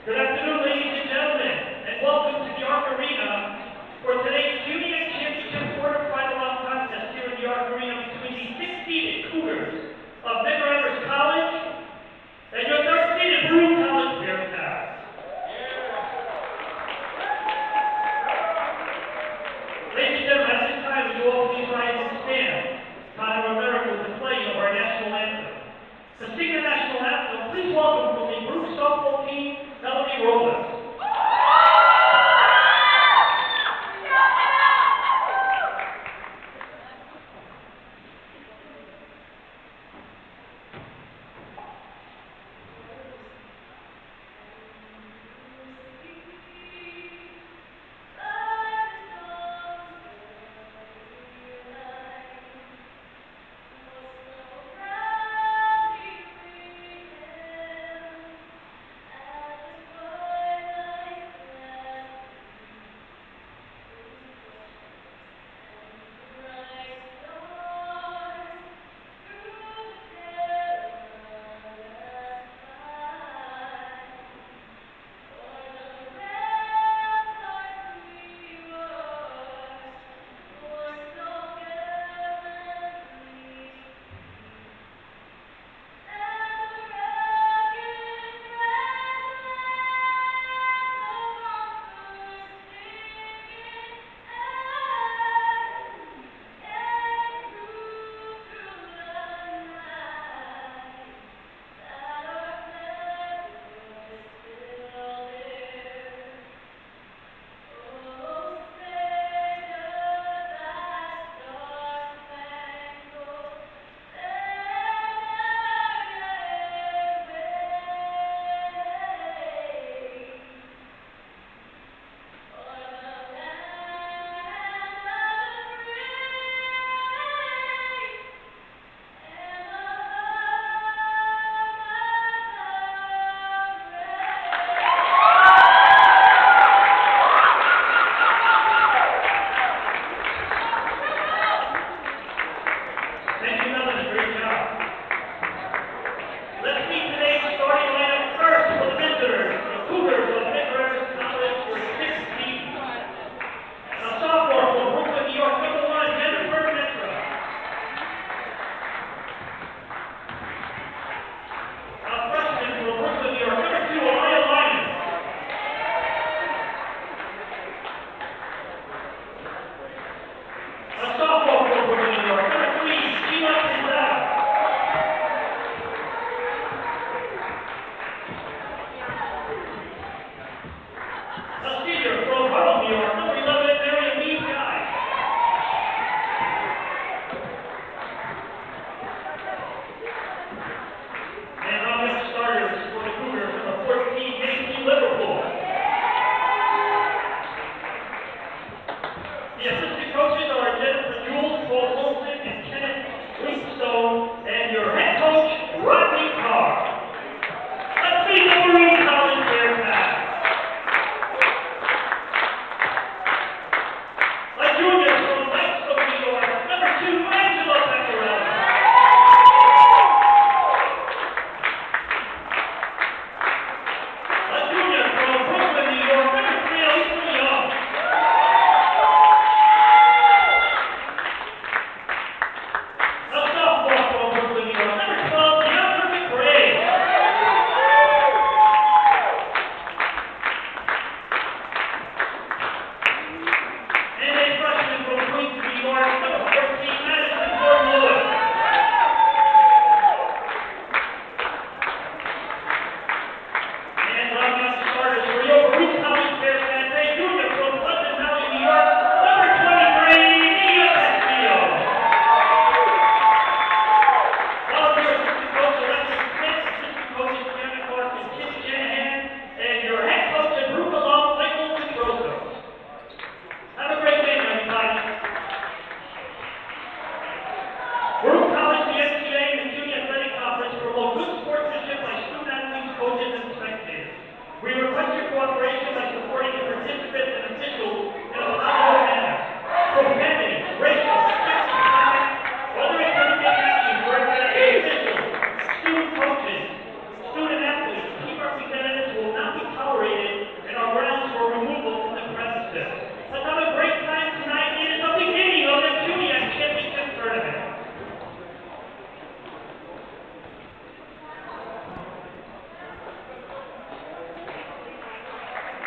Good afternoon, ladies and gentlemen, and welcome to New York Arena for today's CUNYAC Championship Quarterfinal contest here in New York Arena between the 6th-seeded Cougars of Medgar Evers College and your 3rd-seeded Baruch College Bearcats. Ladies and gentlemen, at this time, would you all please rise and stand? Time of America with the playing of our national anthem. To sing the national anthem, please welcome from the Baruch softball team, Robles.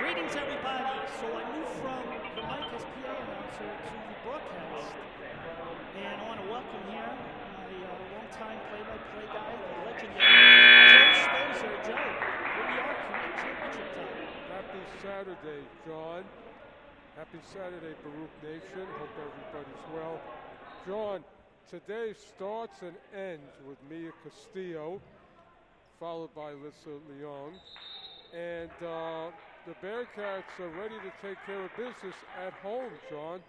Greetings, everybody. So I moved from the mic as PA announcer to the broadcast, and I want to welcome here my longtime play-by-play guy, the legendary Joe Stozer. Joe, here we are, CUNYAC Championship time. Happy Saturday, John. Happy Saturday, Baruch Nation. Hope everybody's well. John, today starts and ends with Mia Castillo, followed by Elissa Leung, and the Bearcats are ready to take care of business at home, John.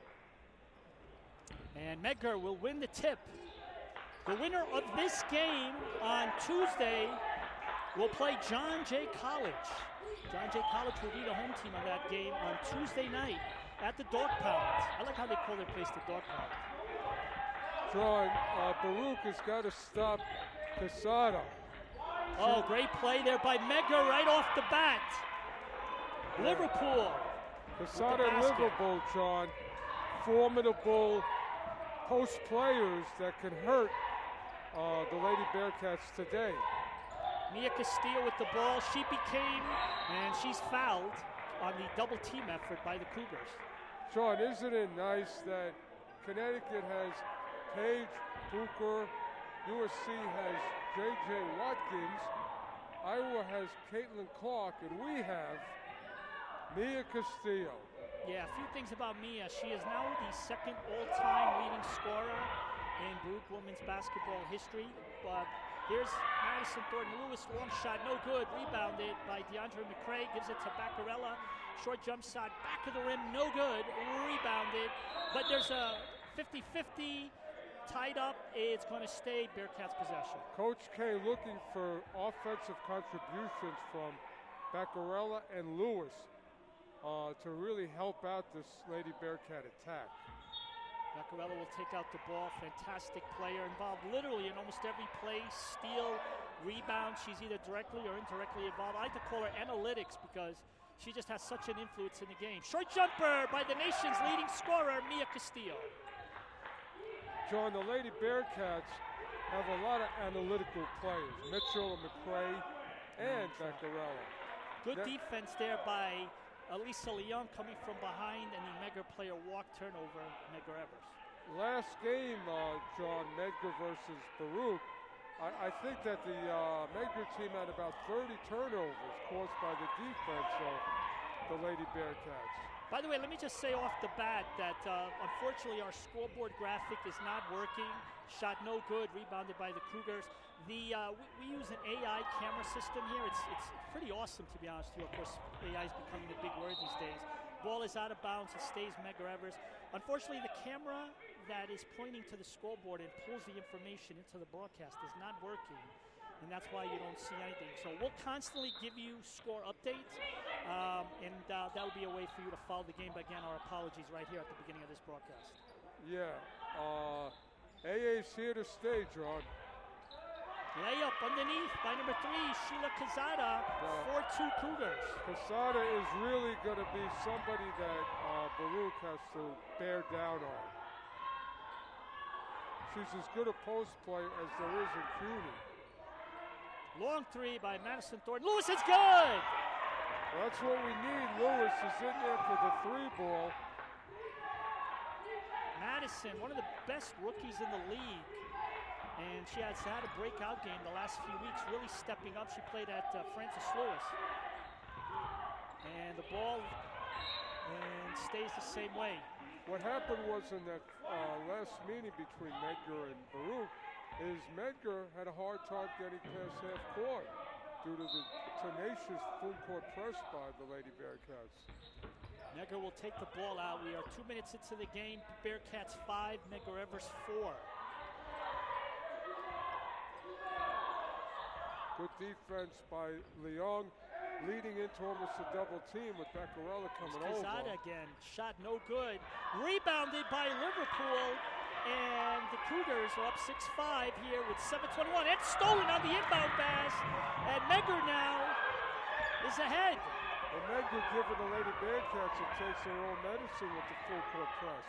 And Medgar will win the tip. The winner of this game on Tuesday will play John Jay College. John Jay College will be the home team on that game on Tuesday night at the Dog Pound. I like how they call their place the Dog Pound. John, Baruch has got to stop Casada. Oh, great play there by Medgar right off the bat. Liverpool. Casada and Liverpool, John. Formidable post players that can hurt the Lady Bearcats today. Mia Castillo with the ball. She became, and she's fouled on the double team effort by the Cougars. John, isn't it nice that Connecticut has Paige Booker, USC has J.J. Watkins, Iowa has Caitlin Clark, and we have Mia Castillo. Yeah, a few things about Mia. She is now the second all-time leading scorer in Baruch women's basketball history. But here's Madison Thornton-Lewis, long shot, no good. Rebounded by DeAndre McCray, gives it to Baccarella. Short jump shot, back of the rim, no good. Rebounded, but there's a 50-50 tied up. It's going to stay Bearcats' possession. Coach K looking for offensive contributions from Baccarella and Lewis to really help out this Lady Bearcat attack. Baccarella will take out the ball. Fantastic player, involved literally in almost every play. Steal, rebound. She's either directly or indirectly involved. I like to call her analytics because she just has such an influence in the game. Short jumper by the nation's leading scorer, Mia Castillo. John, the Lady Bearcats have a lot of analytical players. Mitchell, McCray, and Baccarella. Good defense there by Elissa Leung coming from behind, and the Medgar player walk turnover, Medgar Evers. Last game, John, Medgar versus Baruch, I think that the Medgar team had about 30 turnovers caused by the defense of the Lady Bearcats. By the way, let me just say off the bat that unfortunately our scoreboard graphic is not working. Shot no good, rebounded by the Cougars. We use an AI camera system here. It's pretty awesome, to be honest with you. Of course, AI is becoming a big word these days. Ball is out of bounds. It stays Medgar Evers. Unfortunately, the camera that is pointing to the scoreboard and pulls the information into the broadcast is not working, and that's why you don't see anything. So we'll constantly give you score updates, and that would be a way for you to follow the game. But again, our apologies right here at the beginning of this broadcast. Yeah, AA's here to stay, John. Layup underneath by number 3, Sheila Casada, 4-2 Cougars. Casada is really going to be somebody that Baruch has to bear down on. She's as good a post player as there is in CUNY. Long 3 by Madison Thornton. Lewis is good! Well, that's what we need. Lewis is in there for the 3-ball. Madison, one of the best rookies in the league. And she has had a breakout game the last few weeks, really stepping up. She played at Francis Lewis. And the ball stays the same way. What happened was in that last meeting between Medgar and Baruch is Medgar had a hard time getting past half court due to the tenacious full court press by the Lady Bearcats. Medgar will take the ball out. We are 2 minutes into the game. Bearcats 5, Medgar Evers 4. Good defense by Leung, leading into almost a double team with Baccarella coming over. Casada again, shot no good. Rebounded by Liverpool, and the Cougars are up 6-5 here with 7:21. And stolen on the inbound pass, and Medgar now is ahead. And Medgar giving the Lady Bearcats a taste of their own medicine with the full court press.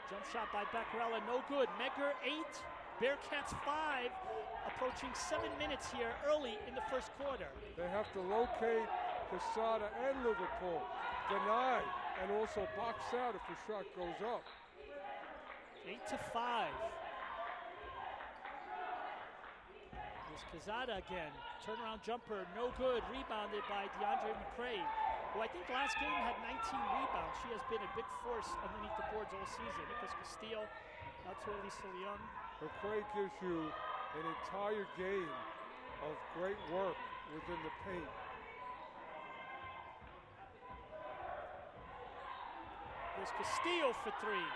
Jump shot by Baccarella, no good. Medgar 8, Bearcats 5, approaching 7 minutes here early in the first quarter. They have to locate Quesada and Liverpool denied and also boxed out if a shot goes up. 8-5. Here's Quesada again. Turnaround jumper, no good. Rebounded by DeAndre McCray, who I think last game had 19 rebounds. She has been a big force underneath the boards all season. Mia Castillo out to Elissa Leung. McCray gives you an entire game of great work within the paint. There's Castillo for three.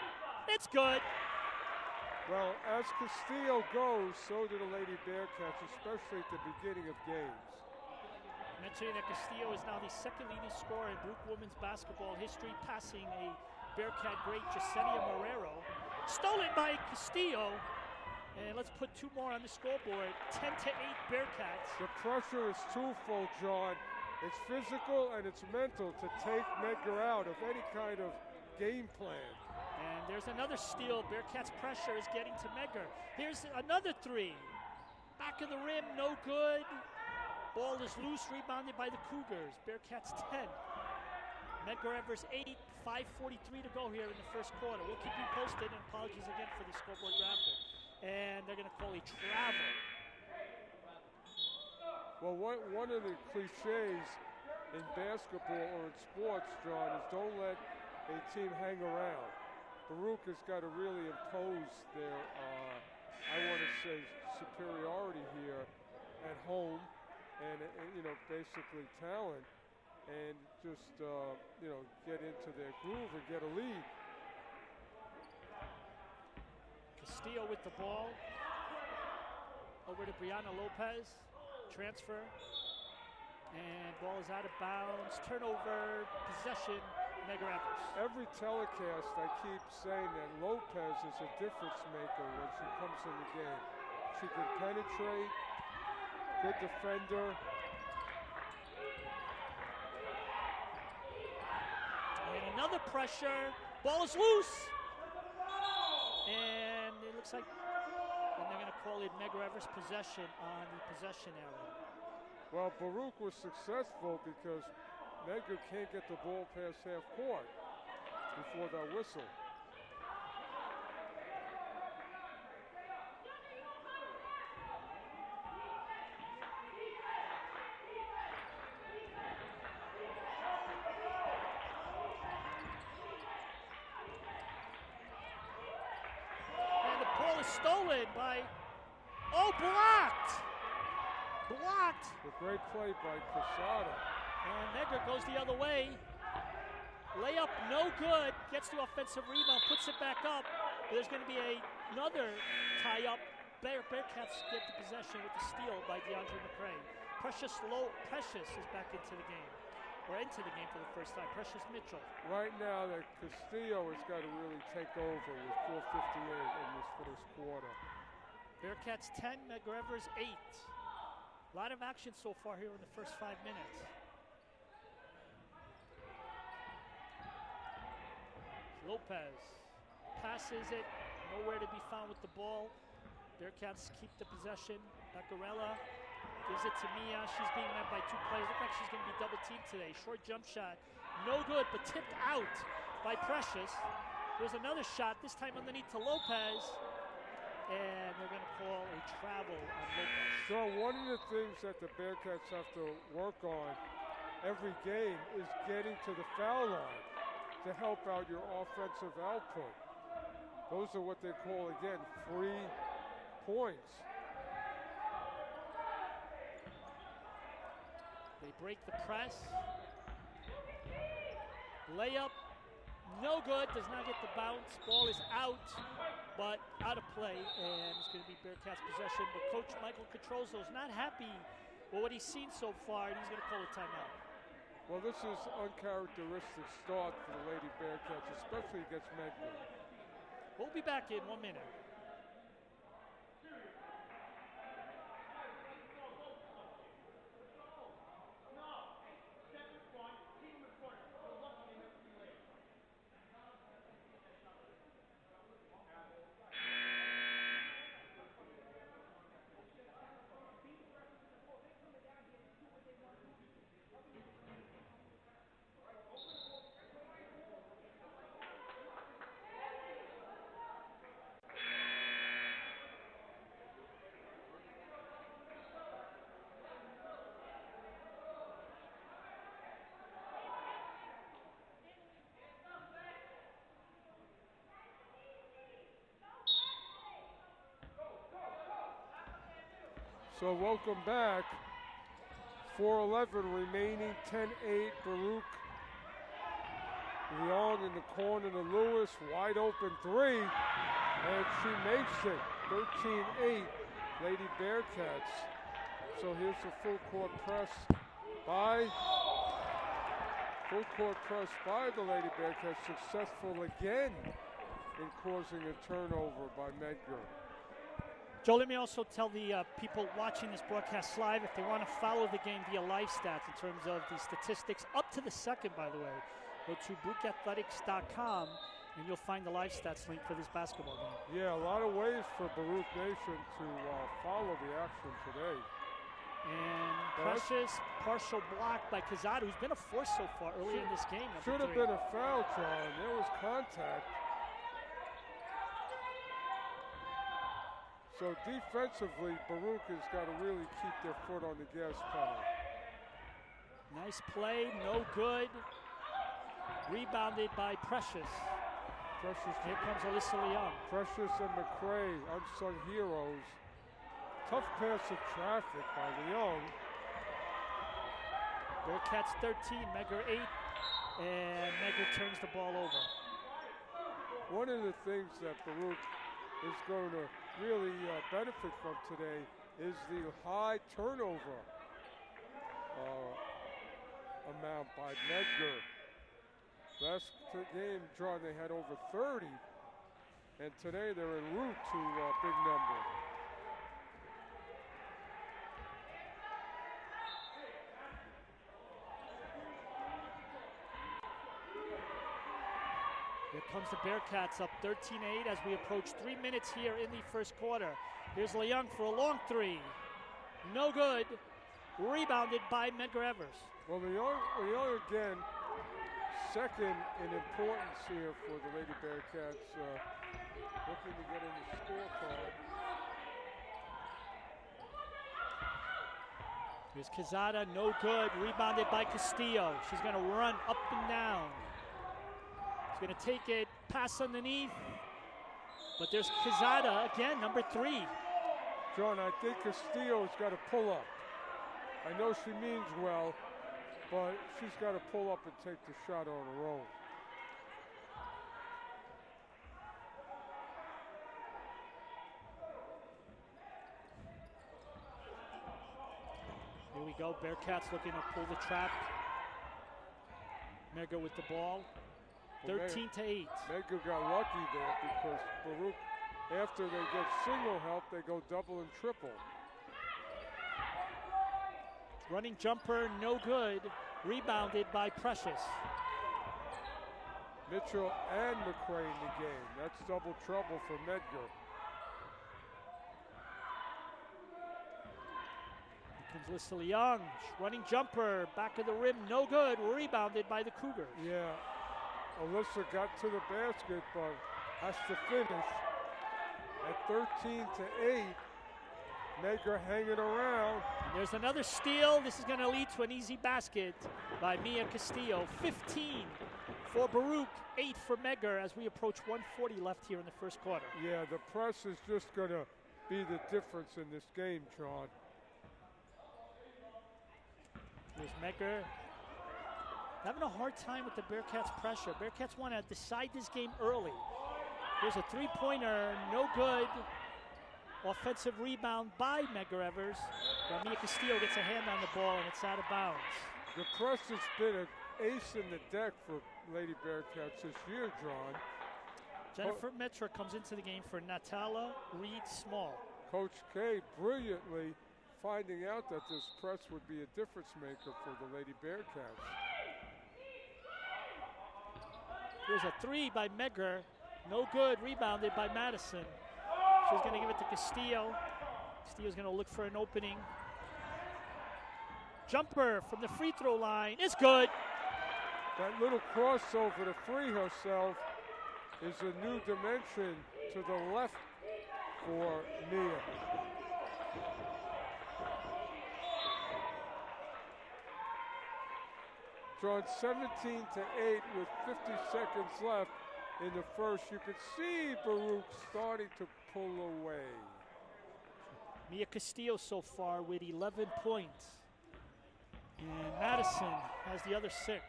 It's good. Well, as Castillo goes, so do the Lady Bearcats, especially at the beginning of games. Mentioning that Castillo is now the second leading scorer in Baruch women's basketball history, passing a Bearcat great Jasenia Marrero. Stolen by Castillo. And let's put two more on the scoreboard. 10-8 Bearcats. The pressure is twofold, John. It's physical and it's mental to take Medgar out of any kind of game plan. And there's another steal. Bearcats pressure is getting to Medgar. Here's another three. Back of the rim, no good. Ball is loose, rebounded by the Cougars. Bearcats 10. Medgar Evers 8, 5:43 to go here in the first quarter. We'll keep you posted, and apologies again for the scoreboard graphic. And they're going to call a travel. Well, one of the cliches in basketball or in sports, John, is don't let a team hang around. Baruch has got to really impose their, I want to say, superiority here at home and basically talent, and just, get into their groove and get a lead. Castillo with the ball. Over to Brianna Lopez. Transfer. And ball is out of bounds. Turnover. Possession. Medgar Evers. Every telecast I keep saying that Lopez is a difference maker when she comes in the game. She can penetrate. Good defender. And another pressure. Ball is loose. And it looks like they're going to call it Medgar Evers possession on the possession area. Well, Baruch was successful because Medgar can't get the ball past half court before that whistle. Stolen by, blocked! Blocked! A great play by Quesada. And Medgar goes the other way. Layup, no good. Gets the offensive rebound, puts it back up. There's going to be another tie-up. Bearcats get the possession with the steal by DeAndre McCray. Precious is back into the game. Or into the game for the first time. Precious Mitchell. Right now, that Castillo has got to really take over with 4:58 in this first quarter. Bearcats 10, Medgar Evers 8. A lot of action so far here in the first 5 minutes. Lopez passes it, nowhere to be found with the ball. Bearcats keep the possession. Bacarella gives it to Mia. She's being met by two players. Looks like she's going to be double teamed today. Short jump shot, no good, but tipped out by Precious. There's another shot, this time underneath to Lopez. And they're going to call a travel on Lopez. So one of the things that the Bearcats have to work on every game is getting to the foul line to help out your offensive output. Those are what they call, again, free points. They break the press. Layup, no good, does not get the bounce. Ball is out, but out of play, and it's going to be Bearcats possession. But Coach Michael Catrozo is not happy with what he's seen so far, and he's going to call a timeout. Well, this is uncharacteristic start for the Lady Bearcats, especially against Medgar. We'll be back in 1 minute. So welcome back. 4:11 remaining, 10-8 Baruch. Leung in the corner to Lewis, wide open three, and she makes it. 13-8, Lady Bearcats. So here's the full court press by the Lady Bearcats, successful again in causing a turnover by Medgar. Joe, let me also tell the people watching this broadcast live, if they want to follow the game via live stats in terms of the statistics up to the second, by the way, go to BruchAthletics.com and you'll find the live stats link for this basketball game. Yeah, a lot of ways for Baruch Nation to follow the action today. And Precious, partial block by Castillo, who's been a force so far early in this game. Should have been a foul, John. There was contact. So defensively, Baruch has got to really keep their foot on the gas pedal. Nice play, no good. Rebounded by Precious. Here comes Elissa Leung. Precious and McCray, unsung heroes. Tough pass of traffic by Leung. Bearcats 13, Medgar 8, and Medgar turns the ball over. One of the things that Baruch is going to really benefit from today is the high turnover amount by Medgar. Last game, John, they had over 30, and today they're en route to a big number. Here comes the Bearcats up 13-8 as we approach 3 minutes here in the first quarter. Here's Leung for a long three. No good. Rebounded by Medgar Evers. Well, Leung again, second in importance here for the Lady Bearcats, looking to get in the scorecard. Here's Castillo, no good. Rebounded by Castillo. She's going to run up and down. She's going to take it, pass underneath. But there's Castillo again, number 3. John, I think Castillo's got to pull up. I know she means well, but she's got to pull up and take the shot on her own. Here we go, Bearcats looking to pull the trap. Medgar with the ball, 13-8. Medgar got lucky there because Baruch, after they get single help, they go double and triple. Running jumper, no good. Rebounded by Precious. Mitchell and McCray in the game. That's double trouble for Medgar. Here comes Elissa Leung. Running jumper, back of the rim, no good. Rebounded by the Cougars. Yeah, Elissa got to the basket, but has to finish. At 13-8, Medgar hanging around. And there's another steal. This is going to lead to an easy basket by Mia Castillo. 15 for Baruch, 8 for Medgar as we approach 1:40 left here in the first quarter. Yeah, the press is just going to be the difference in this game, John. Here's Medgar. Having a hard time with the Bearcats' pressure. Bearcats want to decide this game early. Here's a three-pointer, no good. Offensive rebound by Medgar Evers. Mia Castillo gets a hand on the ball and it's out of bounds. The press has been an ace in the deck for Lady Bearcats this year, John. Jennifer Metra comes into the game for Natala Reed-Small. Coach K brilliantly finding out that this press would be a difference maker for the Lady Bearcats. Here's a three by Medgar. No good, rebounded by Madison. She's going to give it to Castillo. Castillo's going to look for an opening. Jumper from the free throw line is good. That little crossover to free herself is a new dimension to the left for Mia. John, 17-8 with 50 seconds left in the first. You can see Baruch starting to pull away. Mia Castillo so far with 11 points. And Madison has the other 6.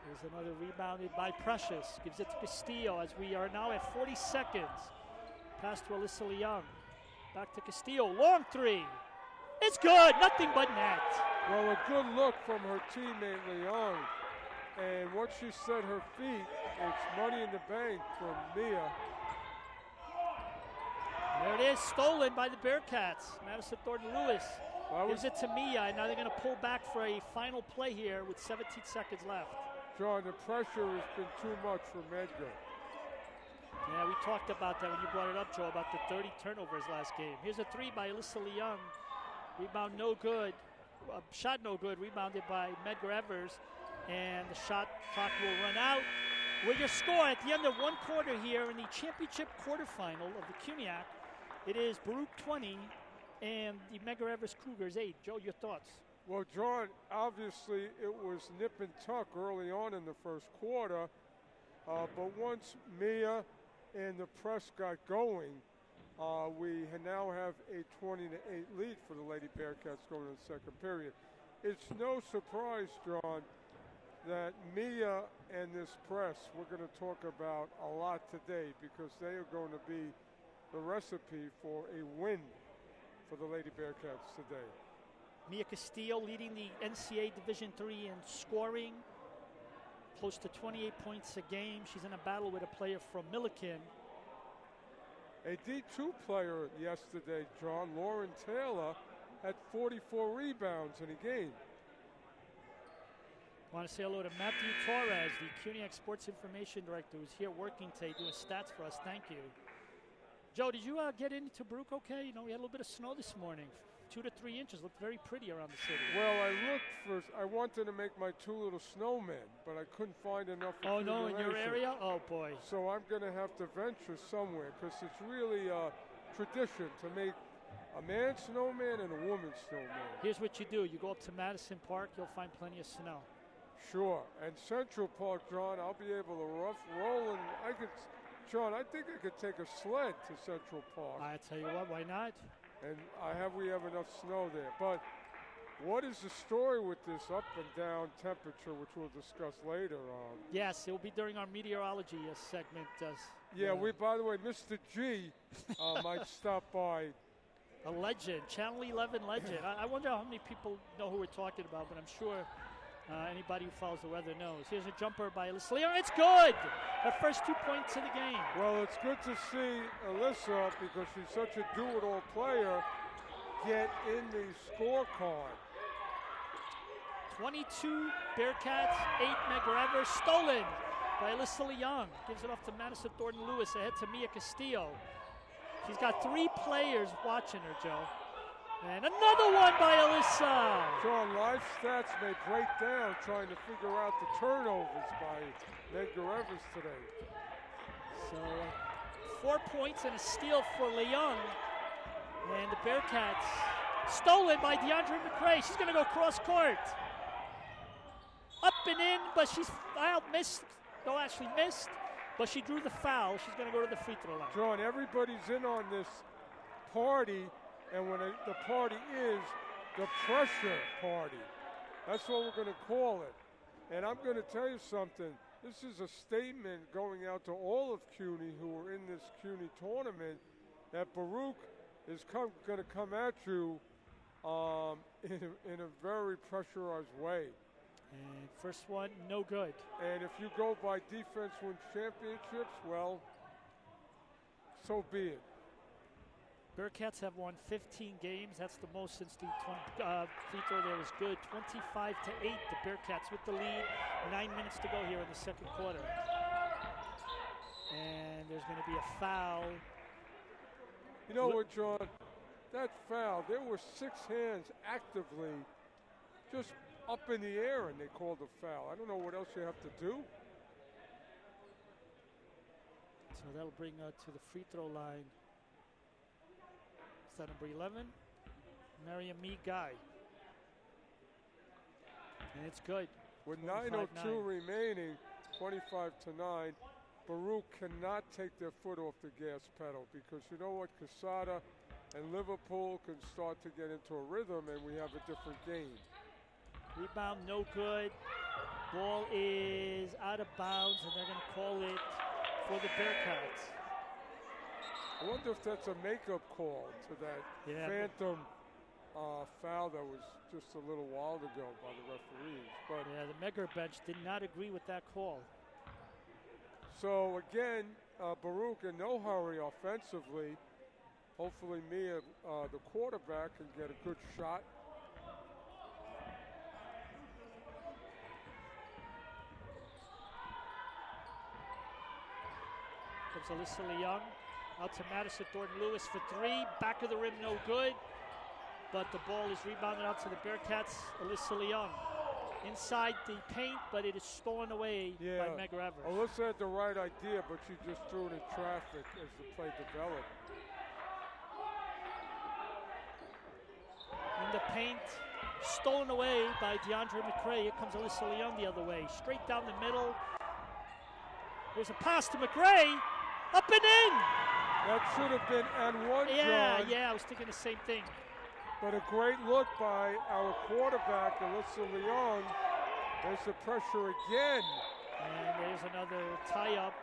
There's another rebounded by Precious. Gives it to Castillo as we are now at 40 seconds. Pass to Elissa Leung. Back to Castillo. Long 3. It's good. Nothing but net. Well, a good look from her teammate Leung. And once she set her feet, it's money in the bank from Mia. There it is, stolen by the Bearcats. Madison Thornton-Lewis gives it to Mia, and now they're going to pull back for a final play here with 17 seconds left. John, the pressure has been too much for Medgar. Yeah, we talked about that when you brought it up, Joe, about the 30 turnovers last game. Here's a 3 by Elissa Leung. Rebound no good. Shot no good. Rebounded by Medgar Evers. And the shot clock will run out. With your score at the end of one quarter here in the championship quarterfinal of the CUNYAC, it is Baruch 20 and the Medgar Evers Cougars 8. Joe, your thoughts? Well, John, obviously it was nip and tuck early on in the first quarter. But once Mia and the press got going, we now have a 20-8 lead for the Lady Bearcats going into the second period. It's no surprise, John, that Mia and this press we're going to talk about a lot today because they are going to be the recipe for a win for the Lady Bearcats today. Mia Castillo leading the NCAA Division III in scoring, close to 28 points a game. She's in a battle with a player from Milliken. A D2 player yesterday, John, Lauren Taylor, had 44 rebounds in a game. I want to say hello to Matthew Torres, the CUNYAC Sports Information Director, who's here working today, doing stats for us. Thank you. Joe, did you get into Baruch okay? You know, we had a little bit of snow this morning. 2 to 3 inches. Looked very pretty around the city. Well, I wanted to make my 2 little snowmen, but I couldn't find enough. Oh, no, in your area? Oh, boy. So I'm going to have to venture somewhere because it's really a tradition to make a man's snowman and a woman's snowman. Here's what you do. You go up to Madison Park, you'll find plenty of snow. Sure. And Central Park, John, I'll be able to roll and John, I think I could take a sled to Central Park. I tell you what, why not? And we have enough snow there. But what is the story with this up and down temperature, which we'll discuss later on? Yes, it will be during our meteorology segment. By the way, Mr. G might stop by. A legend, Channel 11 legend. I wonder how many people know who we're talking about, but I'm sure anybody who follows the weather knows. Here's a jumper by Elissa Leung. It's good! Her first 2 points of the game. Well, it's good to see Elissa, because she's such a do-it-all player, get in the scorecard. 22 Bearcats, 8 Medgar Evers. Stolen by Elissa Leung. Gives it off to Madison Thornton-Lewis, ahead to Mia Castillo. She's got 3 players watching her, Joe. And another one by Elissa. John, live stats may break down trying to figure out the turnovers by Medgar Evers today. So 4 points and a steal for Leung. And the Bearcats stolen by DeAndre McRae. She's going to go cross court. Up and in, but she's missed. No, actually missed. But she drew the foul. She's going to go to the free throw line. John, everybody's in on this party. And when the party is the pressure party, that's what we're going to call it. And I'm going to tell you something. This is a statement going out to all of CUNY who are in this CUNY tournament that Baruch is going to come at you in a very pressurized way. And first one, no good. And if you go by defense wins championships, well, so be it. Bearcats have won 15 games. That's the most since the free throw there was good. 25-8, the Bearcats with the lead. 9 minutes to go here in the second quarter. And there's going to be a foul. You know what, John? That foul, there were 6 hands actively just up in the air, and they called a foul. I don't know what else you have to do. So that'll bring to the free throw line. Is that number 11? Mariam Me Guy. And it's good. With 9:02 remaining, 25-9, Baruch cannot take their foot off the gas pedal because you know what? Quesada and Liverpool can start to get into a rhythm, and we have a different game. Rebound, no good. Ball is out of bounds, and they're going to call it for the Bearcats. I wonder if that's a makeup call to that phantom foul that was just a little while ago by the referees. But yeah, the Medgar bench did not agree with that call. So again, Baruch in no hurry offensively. Hopefully Mia, the quarterback, can get a good shot. Comes Elissa Leung out to Madison Thornton-Lewis for three. Back of the rim, no good. But the ball is rebounded out to the Bearcats. Elissa Leung inside the paint, but it is stolen away by Medgar Evers. Elissa had the right idea, but she just threw it in traffic as the play developed. In the paint, stolen away by DeAndre McCray. Here comes Elissa Leung the other way. Straight down the middle. There's a pass to McCray. Up and in! That should have been and one, John. Yeah, I was thinking the same thing. But a great look by our quarterback, Elissa Leung. There's the pressure again. And there's another tie-up.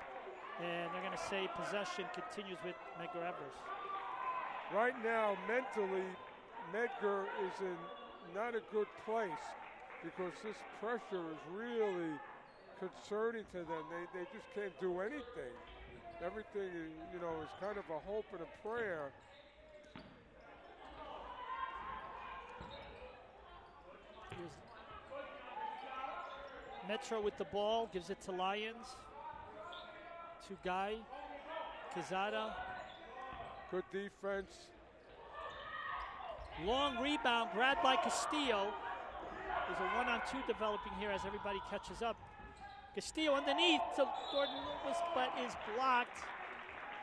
And they're going to say possession continues with Medgar Evers. Right now, mentally, Medgar is in not a good place because this pressure is really concerning to them. They just can't do anything. Everything, is kind of a hope and a prayer. Metro with the ball, gives it to Lions. To Guy. Quezada. Good defense. Long rebound, grabbed by Castillo. There's a 1-on-2 developing here as everybody catches up. Castillo underneath to Gordon Lewis, but is blocked.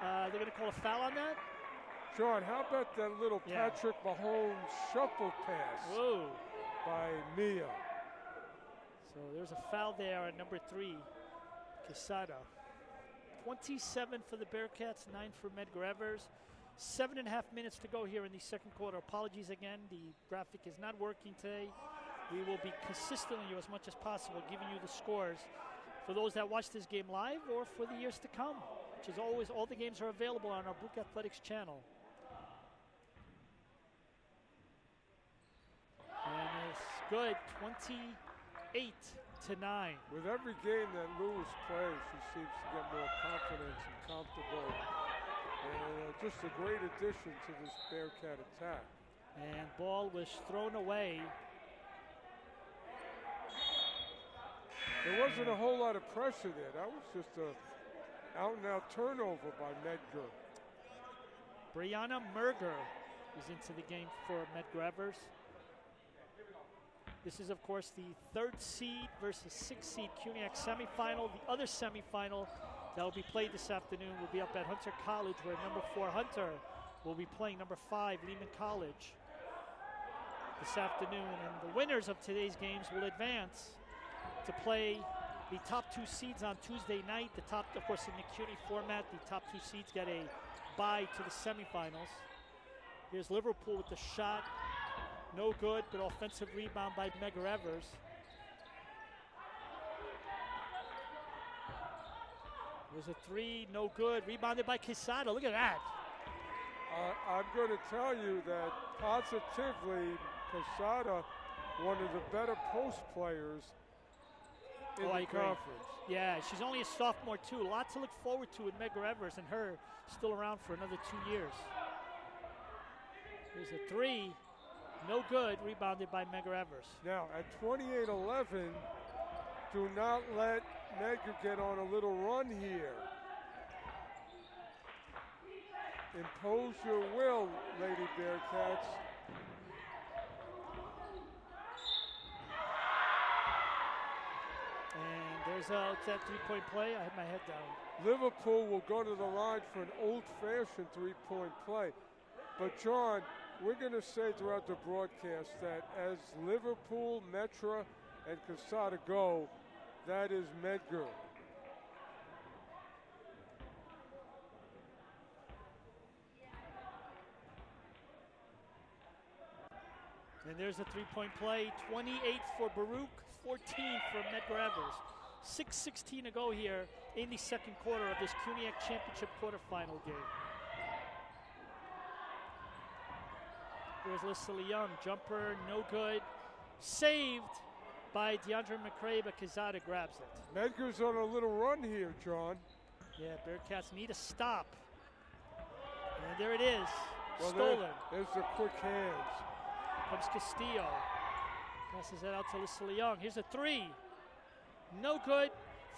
They're going to call a foul on that? John, how about that little Patrick Mahomes shuffle pass by Mia? So there's a foul there at number 3, Quesada. 27 for the Bearcats, 9 for Medgar Evers. 7.5 minutes to go here in the second quarter. Apologies again, the graphic is not working today. We will be consistently, as much as possible, giving you the scores for those that watch this game live or for the years to come, which is always, all the games are available on our Baruch Athletics channel. And it's good, 28-9. With every game that Lewis plays, she seems to get more confidence and comfortable. And just a great addition to this Bearcat attack. And ball was thrown away. There wasn't a whole lot of pressure there. That was just a out-and-out turnover by Medgar. Brianna Merger is into the game for Medgar Evers. This is, of course, the 3rd seed versus 6th seed CUNYAC semifinal. The other semifinal that will be played this afternoon will be up at Hunter College, where number 4 Hunter will be playing number 5 Lehman College this afternoon. And the winners of today's games will advance to play the top 2 seeds on Tuesday night. The top, of course, in the CUNY format, the top 2 seeds get a bye to the semifinals. Here's Liverpool with the shot. No good, but offensive rebound by Medgar Evers. There's a 3, no good. Rebounded by Quesada. Look at that. I'm going to tell you that positively, Quesada, one of the better post players in the conference. Yeah, she's only a sophomore too. A lot to look forward to with Medgar Evers, and her still around for another 2 years. Here's a 3, no good, rebounded by Medgar Evers. Now at 28-11, do not let Medgar get on a little run here. Impose your will, Lady Bearcats. And there's that 3-point play. I had my head down. Liverpool will go to the line for an old-fashioned 3-point play. But John, we're going to say throughout the broadcast that as Liverpool, Metra, and Quesada go, that is Medgar. And there's a three-point play. 28 for Baruch, 14 for Medgar Evers. 6:16 to go here in the second quarter of this CUNYAC Championship quarterfinal game. Here's Elissa Leung, jumper, no good. Saved by DeAndre McCrae, but Quezada grabs it. Medgar's on a little run here, John. Yeah, Bearcats need a stop. And there it is, well, stolen. There's the quick hands. Comes Castillo. Passes that out to Elissa Leung. Here's a three. No good.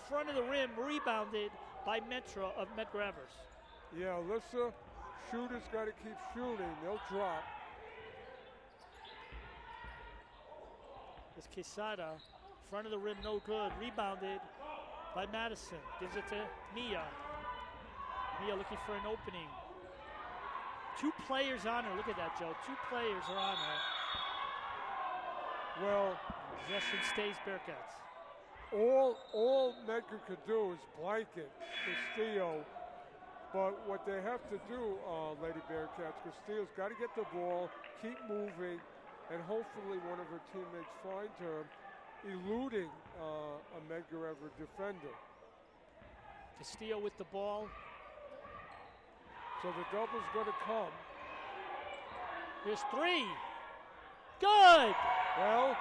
Front of the rim, rebounded by Metro of Medgar Evers. Yeah, Elissa, shooters got to keep shooting. They'll drop. It's Quesada. Front of the rim, no good. Rebounded by Madison. Gives it to Mia. Mia looking for an opening. Two players on her. Look at that, Joe. Two players are on her. Well, possession stays Bearcats. All Medgar could do is blanket Castillo. But what they have to do, Lady Bearcats, Castillo's got to get the ball, keep moving, and hopefully one of her teammates finds her eluding a Medgar Evers defender. Castillo with the ball. So the double's going to come. Here's three. Good! Well,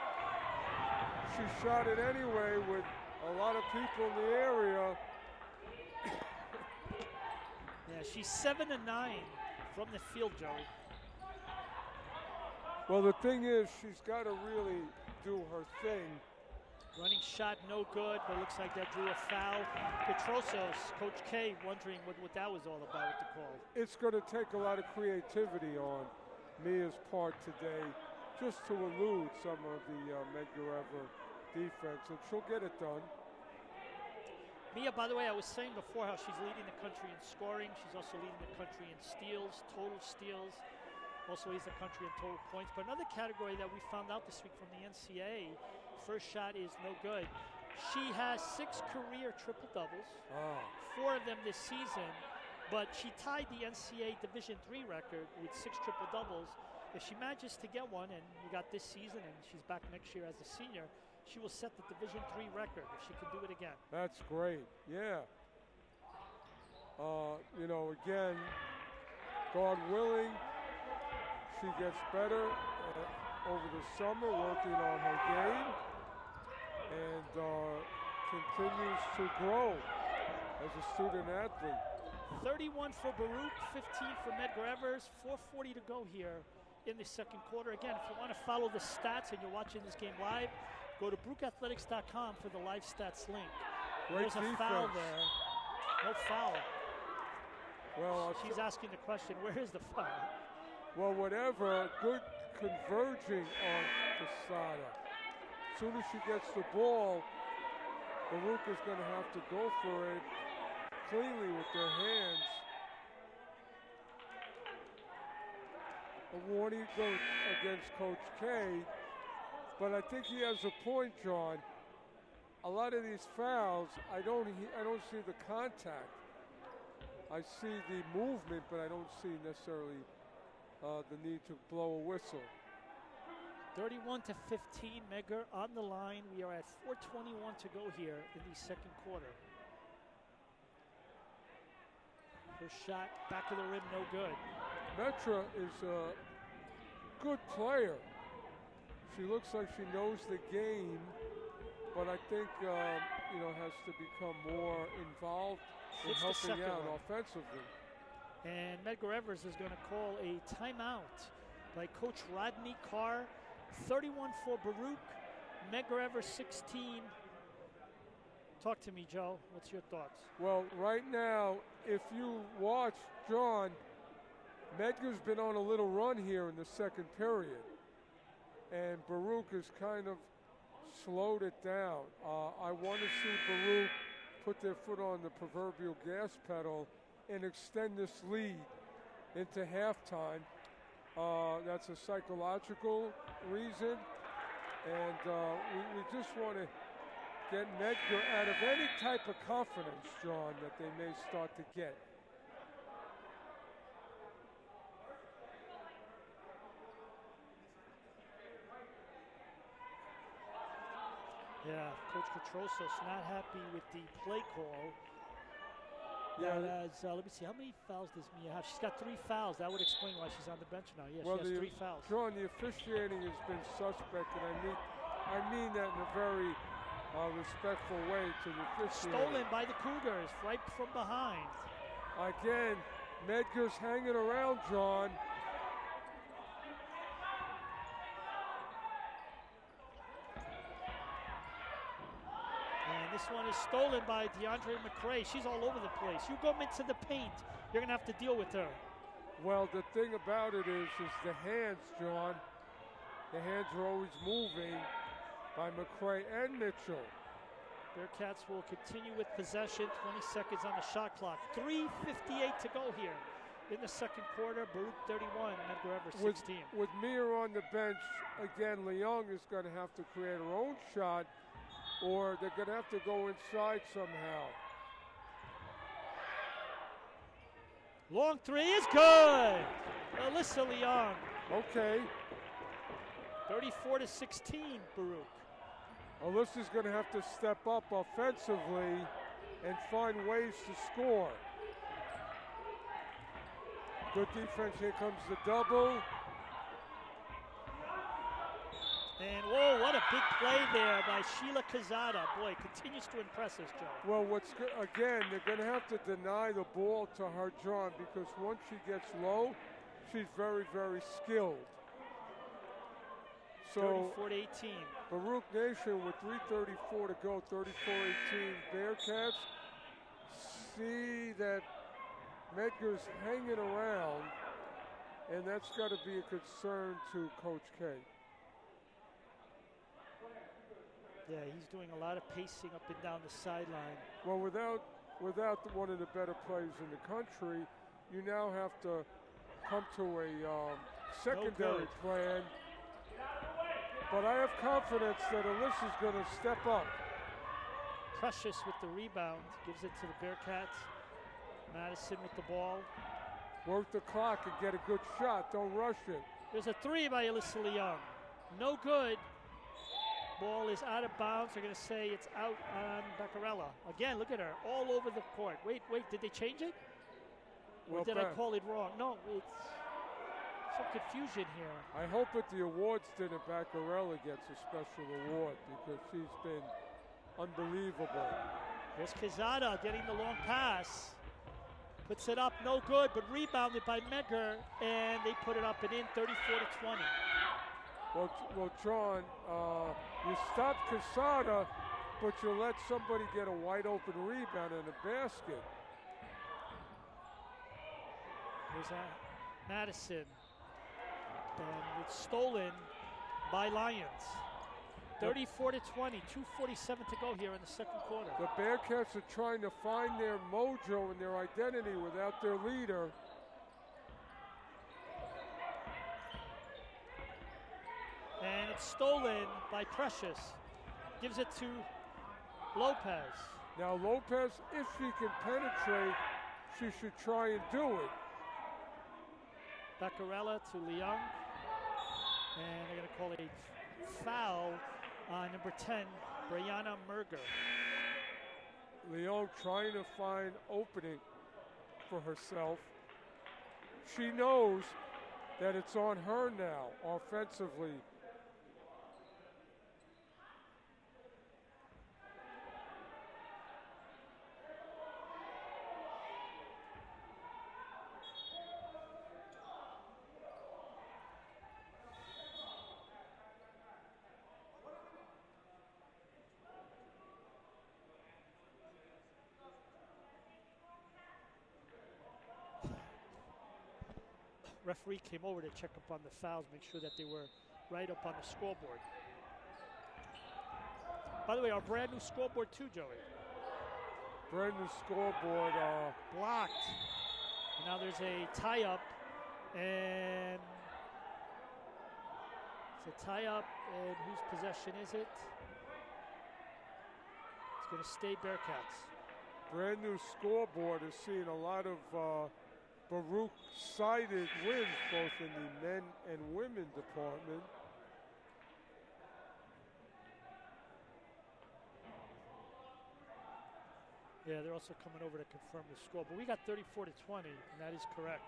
she shot it anyway with a lot of people in the area. Yeah, she's 7 of 9 from the field, Joey. Well, the thing is, she's got to really do her thing. Running shot, no good, but it looks like that drew a foul. Petrosos, Coach K, wondering what that was all about with the call. It's going to take a lot of creativity on Mia's part today just to elude some of the Medgar Evers defense, and she'll get it done. Mia, by the way, I was saying before how she's leading the country in scoring. She's also leading the country in steals, total steals. Also leads the country in total points. But another category that we found out this week from the NCAA, first shot is no good. She has 6 career triple-doubles, 4 of them this season, but she tied the NCAA Division III record with 6 triple-doubles. If she manages to get one, and we got this season, and she's back next year as a senior, she will set the Division III record if she can do it again. That's great, yeah. You know, again, God willing, she gets better over the summer, working on her game, and continues to grow as a student athlete. 31 for Baruch, 15 for Medgar Evers, 4:40 to go here in the second quarter. Again, if you want to follow the stats and you're watching this game live, go to BaruchAthletics.com for the live stats link. Great There's a defense. foul there. No foul. Well, she's asking the question, where is the foul? Well, whatever, good converging on Quesada. As soon as she gets the ball, Baruch is going to have to go for it cleanly with their hands. A warning goes against Coach K, but I think he has a point, John. A lot of these fouls, I don't see the contact. I see the movement, but I don't see necessarily the need to blow a whistle. 31 to 15, Medgar on the line. We are at 4:21 to go here in the second quarter. First shot, back of the rim, no good. Metra is a good player. She looks like she knows the game, but I think has to become more involved in helping out offensively. And Medgar Evers is going to call a timeout by Coach Rodney Carr. 31 for Baruch, Medgar Evers 16. Talk to me, Joe. What's your thoughts? Well, right now, if you watch, John, Medgar's been on a little run here in the second period. And Baruch has kind of slowed it down. I want to see Baruch put their foot on the proverbial gas pedal and extend this lead into halftime. That's a psychological reason, and we just want to get Medgar out of any type of confidence, John, that they may start to get. Yeah, Coach Petrosos not happy with the play call. Yeah. Let me see, how many fouls does Mia have? She's got 3 fouls. That would explain why she's on the bench now. Yeah, well, she has 3 fouls. John, the officiating has been suspect, and I mean that in a very respectful way to the officiating. Stolen by the Cougars, right from behind. Again, Medgar's hanging around, John. And this one is stolen by DeAndre McCray. She's all over the place. You go into the paint, you're going to have to deal with her. Well, the thing about it is the hands, John. The hands are always moving by McCray and Mitchell. Bearcats will continue with possession. 20 seconds on the shot clock. 3:58 to go here in the second quarter. Baruch 31, Medgar Evers 16. With Mia on the bench, again, Leung is going to have to create her own shot, or they're going to have to go inside somehow. Long three is good. Elissa Leung. Okay. 34-16, Baruch. Elissa's going to have to step up offensively and find ways to score. Good defense. Here comes the double. And whoa, what a big play there by Sheila Quezada. Boy, continues to impress us, Joe. Well, again, they're going to have to deny the ball to her, John, because once she gets low, she's very, very skilled. So 34-18. Baruch Nation with 3:34 to go, 34-18. Bearcats see that Medgar's hanging around, and that's got to be a concern to Coach K. Yeah, he's doing a lot of pacing up and down the sideline. Well, without one of the better players in the country, you now have to come to a secondary plan. But I have confidence that Elissa's going to step up. Precious with the rebound, gives it to the Bearcats. Madison with the ball. Work the clock and get a good shot. Don't rush it. There's a three by Elissa Leung. No good. Ball is out of bounds. They're going to say it's out on Beccarella. Again, look at her, all over the court. Wait, did they change it? Or did I call it wrong? No, it's some confusion here. I hope at the awards dinner Beccarella gets a special award because she's been unbelievable. Here's Quezada getting the long pass. Puts it up, no good, but rebounded by Medgar, and they put it up and in, 34-20. Well, John, you stop Quezada, but you let somebody get a wide open rebound in a basket. Here's Madison, and it's stolen by Lions. 34-20, 2:47 to go here in the second quarter. The Bearcats are trying to find their mojo and their identity without their leader. And it's stolen by Precious. Gives it to Lopez. Now Lopez, if she can penetrate, she should try and do it. Beccarella to Leung. And they're going to call a foul on number 10, Brianna Merger. Leung trying to find opening for herself. She knows that it's on her now offensively. Referee came over to check up on the fouls, make sure that they were right up on the scoreboard. By the way, our brand new scoreboard too, Joey. Brand new scoreboard. Blocked. And now there's a tie-up, and it's a tie-up, and whose possession is it? It's going to stay Bearcats. Brand new scoreboard is seeing a lot of Baruch-sided wins, both in the men and women department. Yeah, they're also coming over to confirm the score. But we got 34-20, and that is correct.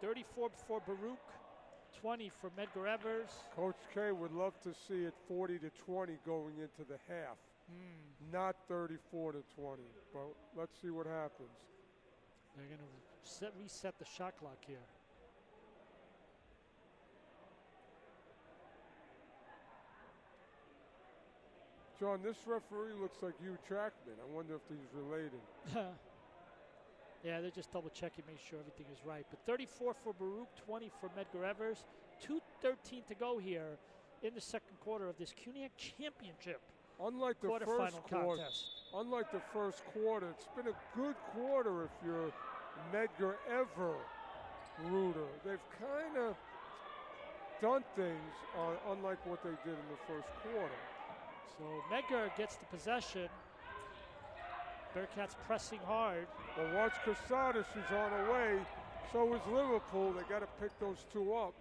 34 for Baruch, 20 for Medgar Evers. Coach K would love to see it 40-20 going into the half. Not 34-20, but let's see what happens. They're going to reset the shot clock here. John, this referee looks like Hugh Jackman. I wonder if he's related. Yeah, they're just double checking, make sure everything is right. But 34 for Baruch, 20 for Medgar Evers. 2:13 to go here in the second quarter of this CUNYAC Championship. Unlike the first quarter, it's been a good quarter if you're Medgar Evers Rooter. They've kind of done things unlike what they did in the first quarter. So Medgar gets the possession. Bearcats pressing hard. Well, watch Castillo, she's on her way. So is Liverpool. They got to pick those two up.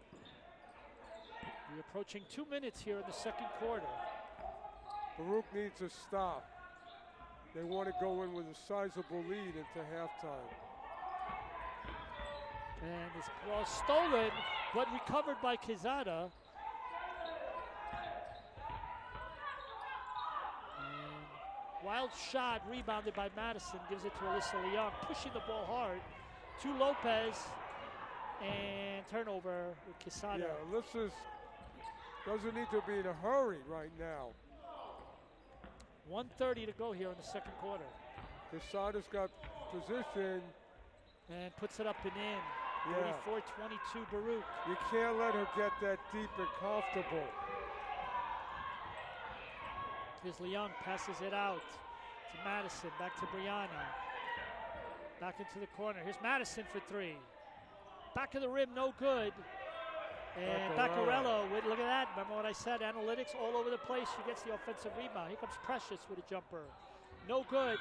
We're approaching 2 minutes here in the second quarter. Baruch needs a stop. They want to go in with a sizable lead into halftime. And this ball stolen, but recovered by Quezada. Wild shot, rebounded by Madison, gives it to Elissa Leung, pushing the ball hard to Lopez, and turnover with Quezada. Yeah, Elissa doesn't need to be in a hurry right now. 1:30 to go here in the second quarter. Quezada's got position. And puts it up and in. Yeah. 34-22 Baruch. You can't let her get that deep and comfortable. Here's Leung, passes it out to Madison, back to Brianna. Back into the corner. Here's Madison for three. Back of the rim, no good. And Baccarello, look at that. Remember what I said, analytics all over the place. She gets the offensive rebound. Here comes Precious with a jumper. No good.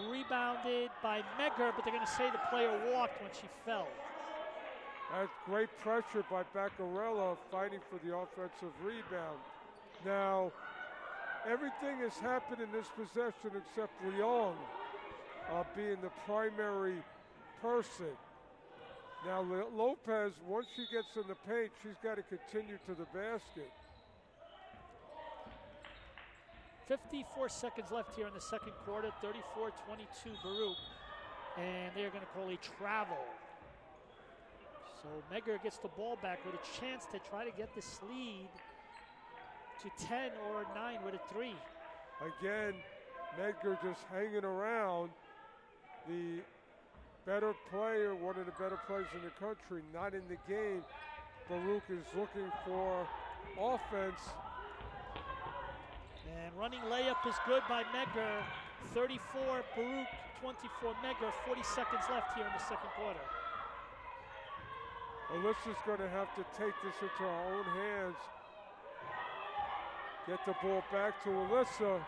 Rebounded by Medgar, but they're going to say the player walked when she fell. That's great pressure by Baccarello fighting for the offensive rebound. Now, everything has happened in this possession except Leung being the primary person. Now, Lopez, once she gets in the paint, she's got to continue to the basket. 54 seconds left here in the second quarter, 34-22 Baruch. And they're going to call a travel. So Medgar gets the ball back with a chance to try to get this lead to 10 or 9 with a three. Again, Medgar just hanging around. The better player, one of the better players in the country, not in the game. Baruch is looking for offense. And running layup is good by Medgar. 34 Baruch, 24 Medgar, 40 seconds left here in the second quarter. Elissa's going to have to take this into her own hands. Get the ball back to Elissa.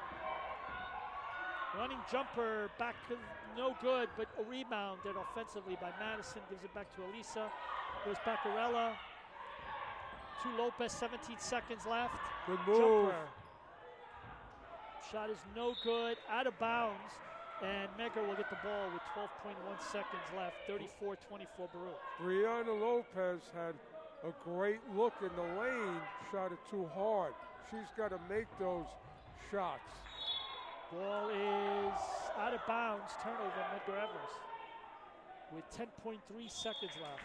Running jumper back, no good, but a rebounded offensively by Madison. Gives it back to Elissa. There's Baccarella. To Lopez, 17 seconds left. Good move. Jumper. Shot is no good, out of bounds. And Medgar will get the ball with 12.1 seconds left, 34-24 Baruch. Brianna Lopez had a great look in the lane, shot it too hard. She's got to make those shots. Ball is out of bounds, turnover, Medgar Evers with 10.3 seconds left.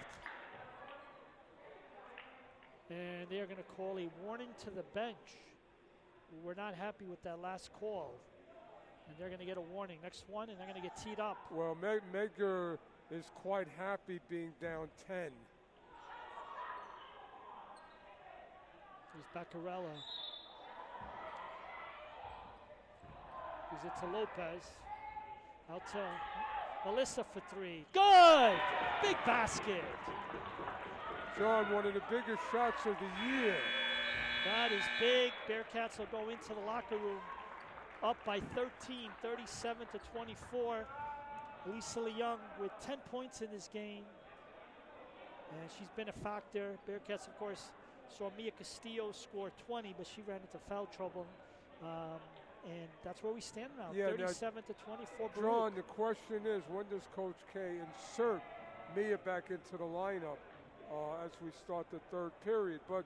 And they are going to call a warning to the bench. We're not happy with that last call. And they're going to get a warning. Next one, and they're going to get teed up. Well, Medgar is quite happy being down 10. Here's Baccarella. Gives it to Lopez. Out to Elissa for three. Good! Big basket. John, one of the biggest shots of the year. That is big. Bearcats will go into the locker room up by 13, 37-24. Elissa Leung with 10 points in this game. and she's been a factor. Bearcats, of course, saw Mia Castillo score 20, but she ran into foul trouble. And that's where we stand now, 37 to 24. John, the question is, when does Coach K insert Mia back into the lineup as we start the third period? But,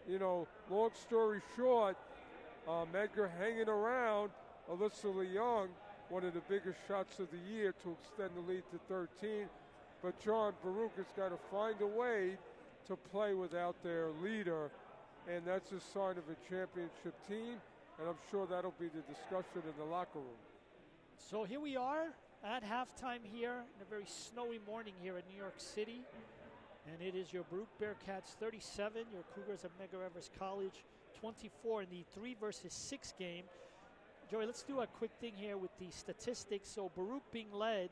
you know, long story short, Medgar hanging around. Elissa Leung, one of the biggest shots of the year to extend the lead to 13. But John, Baruch has got to find a way to play without their leader, and that's a sign of a championship team. And I'm sure that'll be the discussion in the locker room. So here we are at halftime here in a very snowy morning here in New York City. And it is your Baruch Bearcats 37, your Cougars of Medgar Evers College 24 in the 3 versus 6 game. Joey, let's do a quick thing here with the statistics. So Baruch being led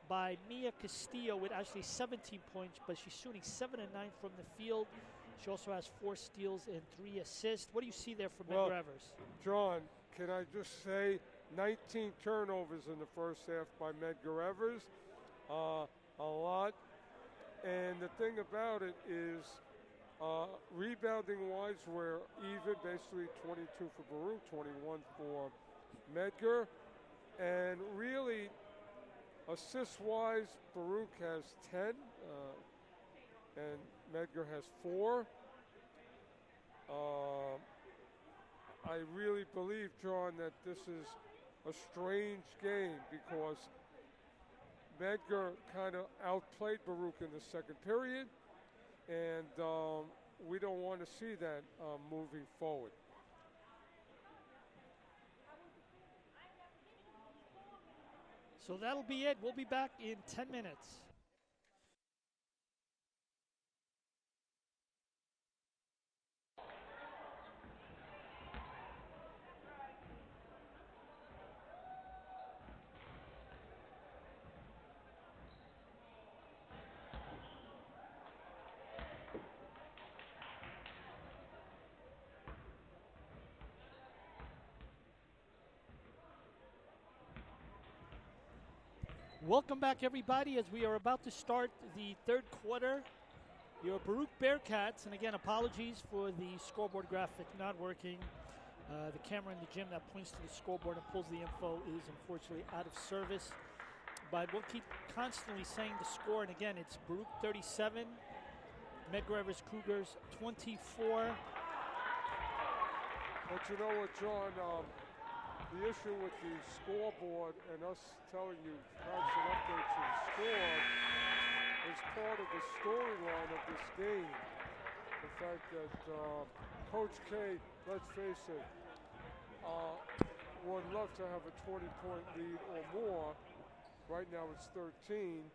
by Mia Castillo with actually 17 points, but she's shooting 7 and 9 from the field. She also has 4 steals and 3 assists. What do you see there from Medgar Evers? John, can I just say 19 turnovers in the first half by Medgar Evers, a lot. And the thing about it is, rebounding-wise, we're even, basically 22 for Baruch, 21 for Medgar. And really, assists-wise, Baruch has 10, and Medgar has 4. I really believe, John, that this is a strange game because Medgar kind of outplayed Baruch in the second period, and we don't want to see that moving forward. So that'll be it. We'll be back in 10 minutes. Welcome back, everybody, as we are about to start the third quarter. Your Baruch Bearcats, and again, apologies for the scoreboard graphic not working. The camera in the gym that points to the scoreboard and pulls the info is unfortunately out of service. But we'll keep constantly saying the score, and again, it's Baruch 37, Medgar Evers Cougars 24. But you know what, John? The issue with the scoreboard and us telling you constant updates of the score is part of the storyline of this game. The fact that Coach K, let's face it, would love to have a 20-point lead or more. Right now it's 13,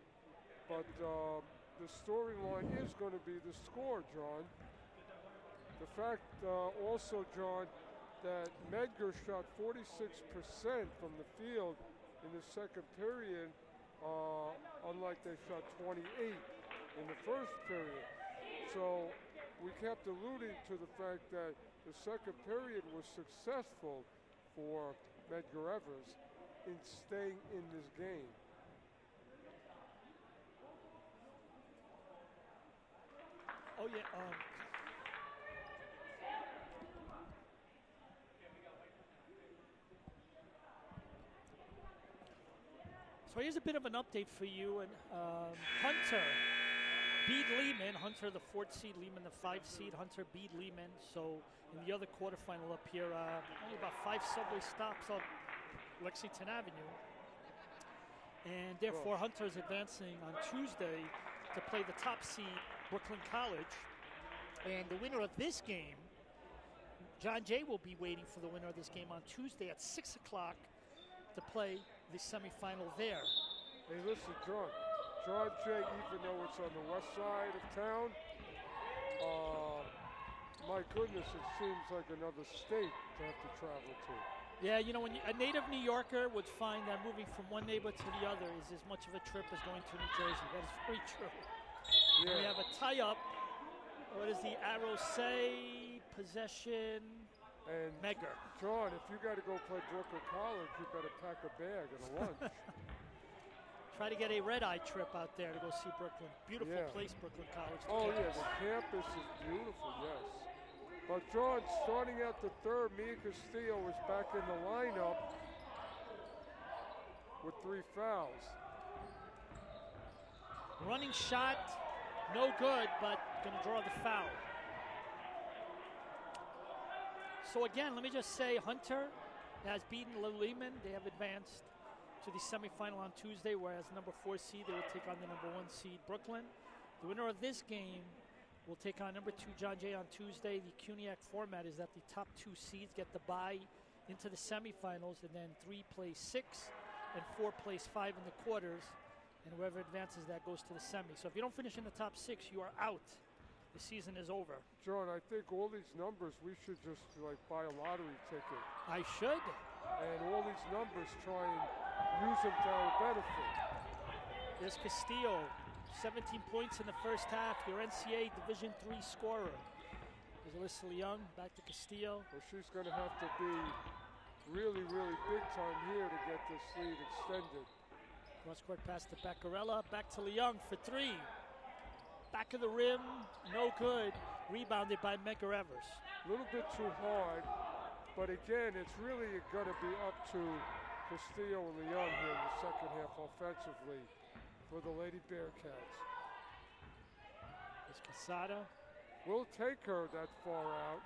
but the storyline is going to be the score, John. The fact also, John, that Medgar shot 46% from the field in the second period, unlike they shot 28 in the first period. So we kept alluding to the fact that the second period was successful for Medgar Evers in staying in this game. Oh, yeah. So here's a bit of an update for you. And Hunter beat Lehman. Hunter, the 4th seed, Lehman, the 5th seed. Hunter beat Lehman. So in the other quarterfinal up here, only about 5 subway stops up Lexington Avenue. And therefore, Hunter is advancing on Tuesday to play the top seed, Brooklyn College. And the winner of this game, John Jay, will be waiting for the winner of this game on Tuesday at 6 o'clock to play the semifinal there. Hey, listen, John Jay, even though it's on the west side of town, my goodness, it seems like another state to have to travel to. Yeah, you know, when a native New Yorker would find that moving from one neighborhood to the other is as much of a trip as going to New Jersey. That is very true. Yeah. We have a tie-up. What does the arrow say? Possession. And Medgar. John, if you got to go play Brooklyn College, you better pack a bag and a lunch. Try to get a red-eye trip out there to go see Brooklyn. Beautiful place, Brooklyn College. Oh, yeah, the campus is beautiful, yes. But, John, starting out the third, Mia Castillo is back in the lineup with 3 fouls. Running shot, no good, but going to draw the foul. So, again, let me just say, Hunter has beaten Lehman. They have advanced to the semifinal on Tuesday, whereas number 4 seed, they will take on the number 1 seed, Brooklyn. The winner of this game will take on number 2, John Jay, on Tuesday. The CUNYAC format is that the top 2 seeds get the bye into the semifinals, and then 3 plays 6, and 4 plays 5 in the quarters, and whoever advances that goes to the semi. So if you don't finish in the top 6, you are out. The season is over. John, I think all these numbers, we should just buy a lottery ticket. I should. And all these numbers, try and use them to our benefit. There's Castillo, 17 points in the first half, your NCAA Division III scorer. There's Elissa Leung, back to Castillo. Well, she's going to have to be really, really big time here to get this lead extended. Cross-court pass to Beccarella, back to Leung for 3. Back of the rim, no good. Rebounded by Medgar Evers. A little bit too hard, but again, it's really going to be up to Castillo and Leung here in the second half offensively for the Lady Bearcats. It's Casada. We'll take her that far out.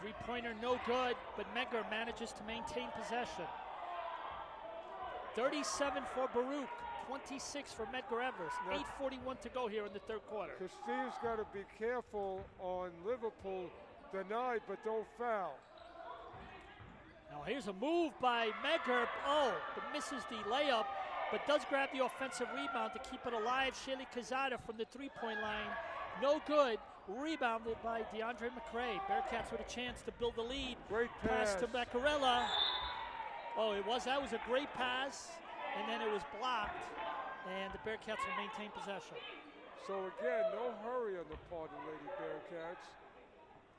3-pointer, no good, but Medgar manages to maintain possession. 37 for Baruch, 26 for Medgar Evers. 8:41 to go here in the third quarter. Castillo's got to be careful on Liverpool. Denied, but don't foul. Now here's a move by Medgar. Oh, but misses the layup, but does grab the offensive rebound to keep it alive. Shaylee Casada from the 3-point line. No good. Rebounded by DeAndre McCray. Bearcats with a chance to build the lead. Great pass to Beccarella. Oh, that was a great pass, and then it was blocked, and the Bearcats will maintain possession. So again, no hurry on the part of Lady Bearcats,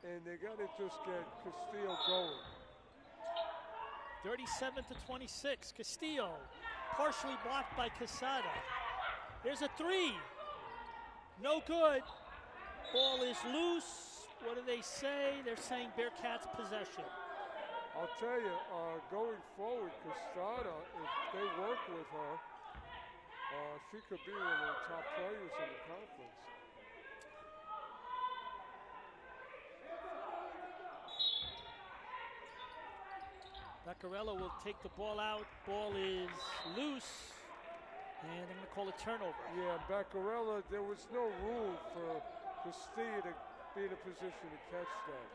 and they got to just get Castillo going. 37-26. Castillo, partially blocked by Casada. There's a 3. No good. Ball is loose. What do they say? They're saying Bearcats possession. I'll tell you, going forward, Casada, if they work with her, she could be one of the top players in the conference. Beccarella will take the ball out. Ball is loose, and they're going to call a turnover. Yeah, Beccarella, there was no room for Castillo to be in a position to catch that.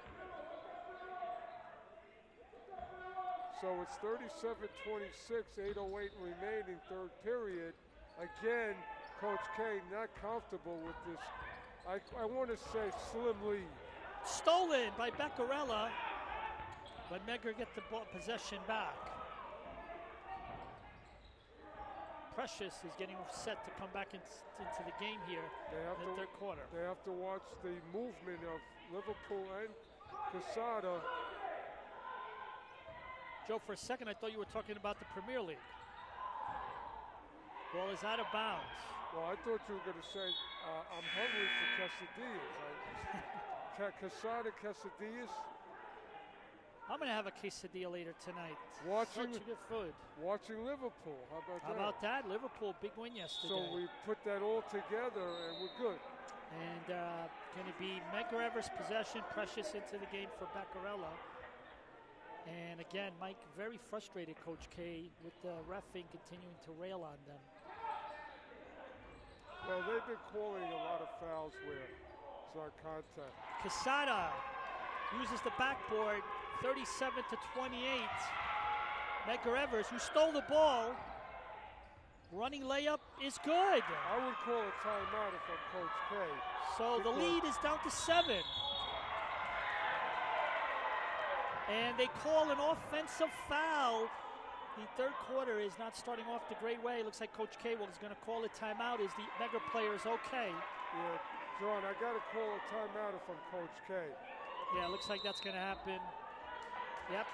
So it's 37-26, 8:08 remaining, third period. Again, Coach K not comfortable with this, I want to say, slim lead. Stolen by Beccarella, but Medgar get the ball possession back. Precious is getting set to come back into the game here in the third quarter. They have to watch the movement of Liverpool and Casada. Joe, for a second I thought you were talking about the Premier League. Ball is out of bounds. Well, I thought you were going to say, I'm hungry for quesadillas. Casada quesadillas. I'm going to have a quesadilla later tonight. Watching such good food. Watching Liverpool. How about that? How about that? Liverpool, big win yesterday. So we put that all together and we're good. And going to be Medgar Evers possession, Precious into the game for Beccarella. And again, Mike, very frustrated, Coach K, with the reffing continuing to rail on them. Well, they've been calling a lot of fouls where it's not contact. Casada uses the backboard, 37-28. Medgar Evers, who stole the ball, running layup is good. I would call a timeout if I'm Coach K. So the lead is down to 7. And they call an offensive foul. The third quarter is not starting off the great way. It looks like Coach K is going to call a timeout. Is the Medgar players okay? Yeah, John, I got to call a timeout if I'm Coach K. Yeah, it looks like that's going to happen. Yep.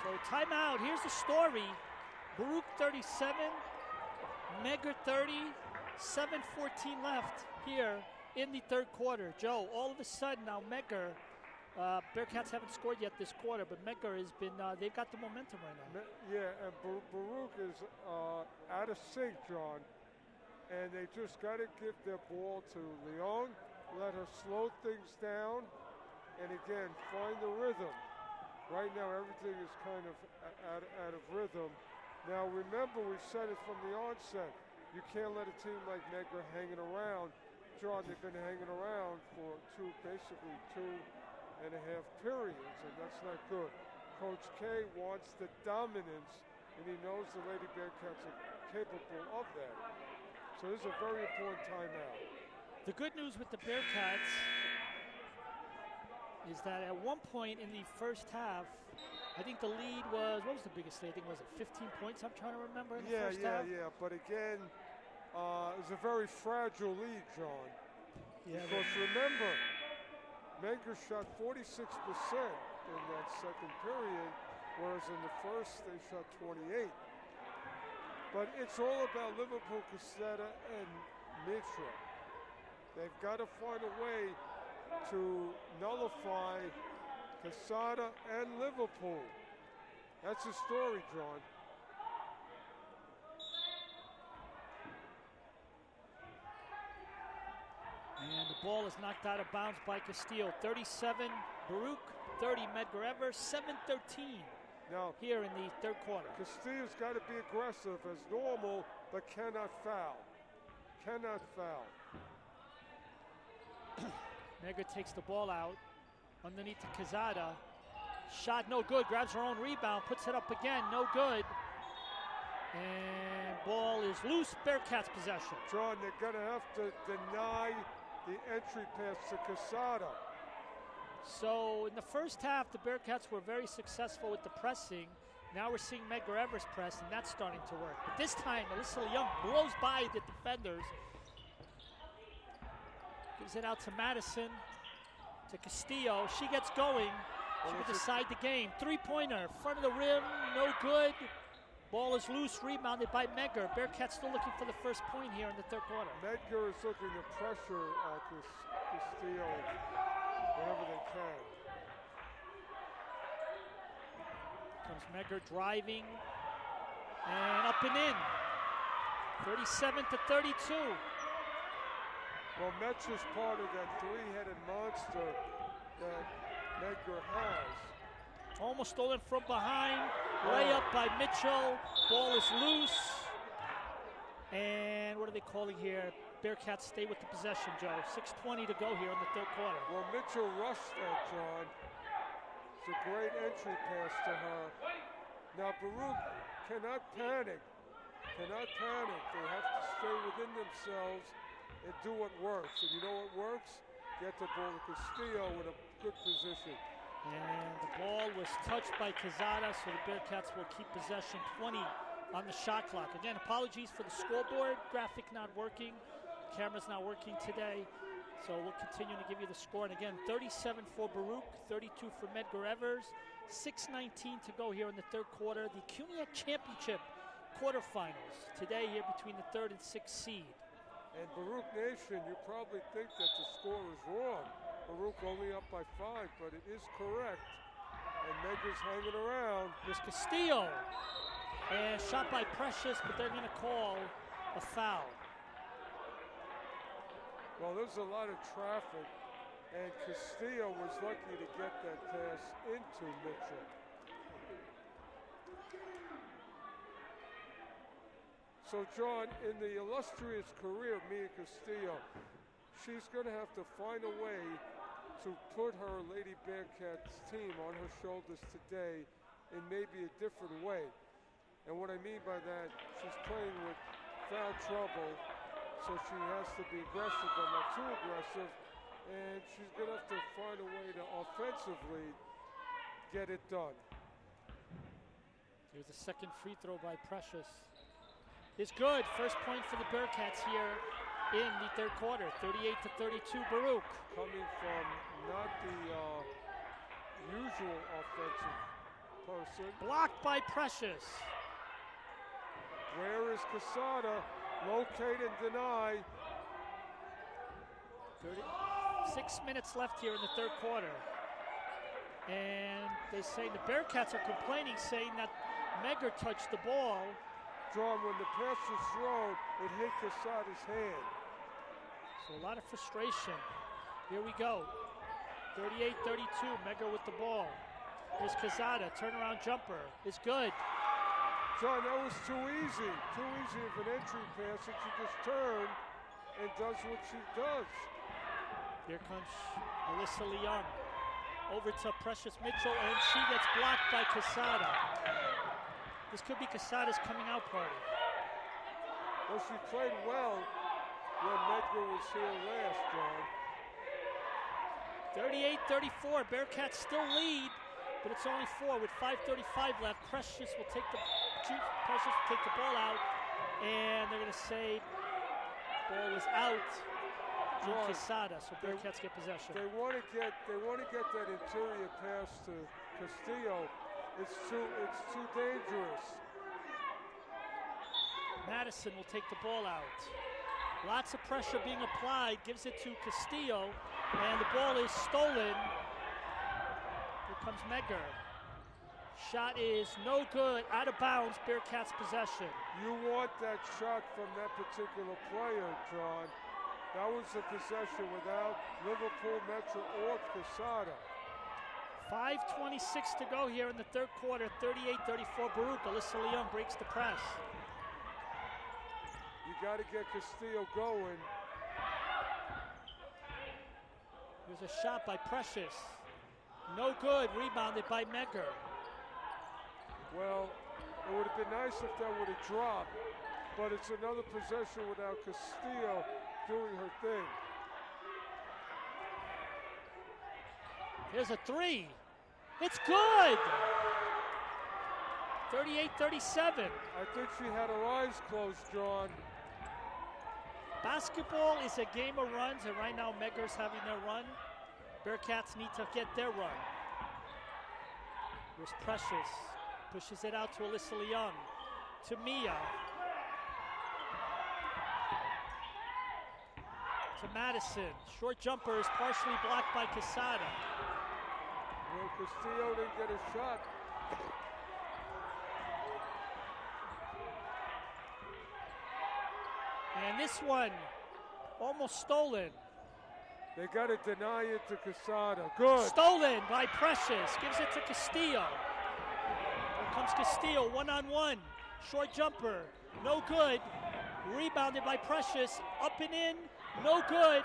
So timeout. Here's the story. Baruch 37, Medgar 30, 7:14 left here in the third quarter. Joe, all of a sudden now Medgar, Bearcats haven't scored yet this quarter, but Medgar has been, they've got the momentum right now. Yeah, and Baruch is out of sync, John. And they just got to give their ball to Leung, let her slow things down, and again, find the rhythm. Right now, everything is kind of out of rhythm. Now, remember, we said it from the onset. You can't let a team like Medgar hanging around. John, they've been hanging around for basically two and a half periods, and that's not good. Coach K wants the dominance, and he knows the Lady Bearcats are capable of that. So this is a very important timeout. The good news with the Bearcats is that at one point in the first half, I think the lead was, what was the biggest lead? I think it was 15 points, I'm trying to remember in the first half. Yeah. But again, it was a very fragile lead, John. Yeah, because remember, Medgar shot 46% in that second period, whereas in the first they shot 28. But it's all about Liverpool, Caseta, and Mitchell. They've got to find a way to nullify Caseta and Liverpool. That's the story, John. And the ball is knocked out of bounds by Castillo. 37, Baruch, 30, Medgar Evers, 7:13 now here in the third quarter. Castillo's got to be aggressive as normal, but cannot foul. Cannot foul. Medgar takes the ball out underneath to Caseta. Shot no good, grabs her own rebound, puts it up again, no good. And ball is loose, Bearcats possession. John, they're going to have to deny the entry pass to Caseta. So in the first half, the Bearcats were very successful with the pressing. Now we're seeing Medgar Evers press, and that's starting to work. But this time, Elissa Leung blows by the defenders. Gives it out to Madison, to Castillo. She gets going. She can decide the game. Three-pointer, front of the rim, no good. Ball is loose, rebounded by Medgar. Bearcats still looking for the first point here in the third quarter. Medgar is looking to pressure Castillo whenever they can. Comes Medgar driving, and up and in. 37-32. Well, Metz is part of that three-headed monster that Medgar has. Almost stolen from behind. Layup by Mitchell. Ball is loose. And what are they calling here? Bearcats stay with the possession, Joe. 6:20 to go here in the third quarter. Well, Mitchell rushed that, John. It's a great entry pass to her. Now, Baruch cannot panic. Cannot panic. They have to stay within themselves and do what works. And you know what works? Get the ball to Castillo with a good position. And the ball was touched by Caseta, so the Bearcats will keep possession. 20 on the shot clock. Again, apologies for the scoreboard. Graphic not working. Camera's not working today. So we'll continue to give you the score. And again, 37 for Baruch, 32 for Medgar Evers. 6:19 to go here in the third quarter. The CUNYAC Championship quarterfinals today here between the third and sixth seed. And Baruch Nation, you probably think that the score is wrong. Baruch only up by 5, but it is correct. And Medgar's hanging around. Here's Castillo. And shot by Precious, but they're going to call a foul. Well, there's a lot of traffic, and Castillo was lucky to get that pass into Mitchell. So, John, in the illustrious career of Mia Castillo, she's going to have to find a way to put her Lady Bearcats team on her shoulders today in maybe a different way. And what I mean by that, she's playing with foul trouble, so she has to be aggressive but not too aggressive. And she's going to have to find a way to offensively get it done. Here's a second free throw by Precious. It's good. First point for the Bearcats here in the third quarter. 38-32 Baruch. Coming from not the usual offensive person. Blocked by Precious. Where is Caseta? locate and deny. 36 minutes left here in the third quarter. And they say the Bearcats are complaining, saying that Medgar touched the ball. John, when the pass was thrown, it hit Quesada's hand. So a lot of frustration. Here we go. 38-32, Medgar with the ball. Here's Quesada, turnaround jumper. It's good. John, that was too easy. Too easy of an entry pass that she just turned and does what she does. Here comes Elissa Leung. Over to Precious Mitchell, and she gets blocked by Quesada. This could be Quesada's coming out party. Well, she played well when Medgar was here last, John. 38-34, Bearcats still lead, but it's only 4 with 5:35 left. Precious will take the ball out, and they're going to say ball is out. John, Quesada, so Bearcats get possession. They want to get that interior pass to Castillo. It's too dangerous. Madison will take the ball out. Lots of pressure being applied, gives it to Castillo, and the ball is stolen. Here comes Medgar. Shot is no good, out of bounds, Bearcats possession. You want that shot from that particular player, John. That was a possession without Liverpool, Metro, or Quesada. 5:26 to go here in the third quarter, 38-34 Baruch. Elissa Leung breaks the press. You got to get Castillo going. There's a shot by Precious. No good, rebounded by Medgar. Well, it would have been nice if that would have dropped, but it's another possession without Castillo doing her thing. Here's a 3. It's good! 38-37. I think she had her eyes closed, John. Basketball is a game of runs, and right now Medgar's having their run. Bearcats need to get their run. Here's Precious. Pushes it out to Elissa Leung. To Mia. To Madison. Short jumper is partially blocked by Quesada. Well, Castillo didn't get a shot. And this one, almost stolen. They got to deny it to Quesada. Good. Stolen by Precious. Gives it to Castillo. Here comes Castillo, one-on-one. Short jumper, no good. Rebounded by Precious. Up and in, no good.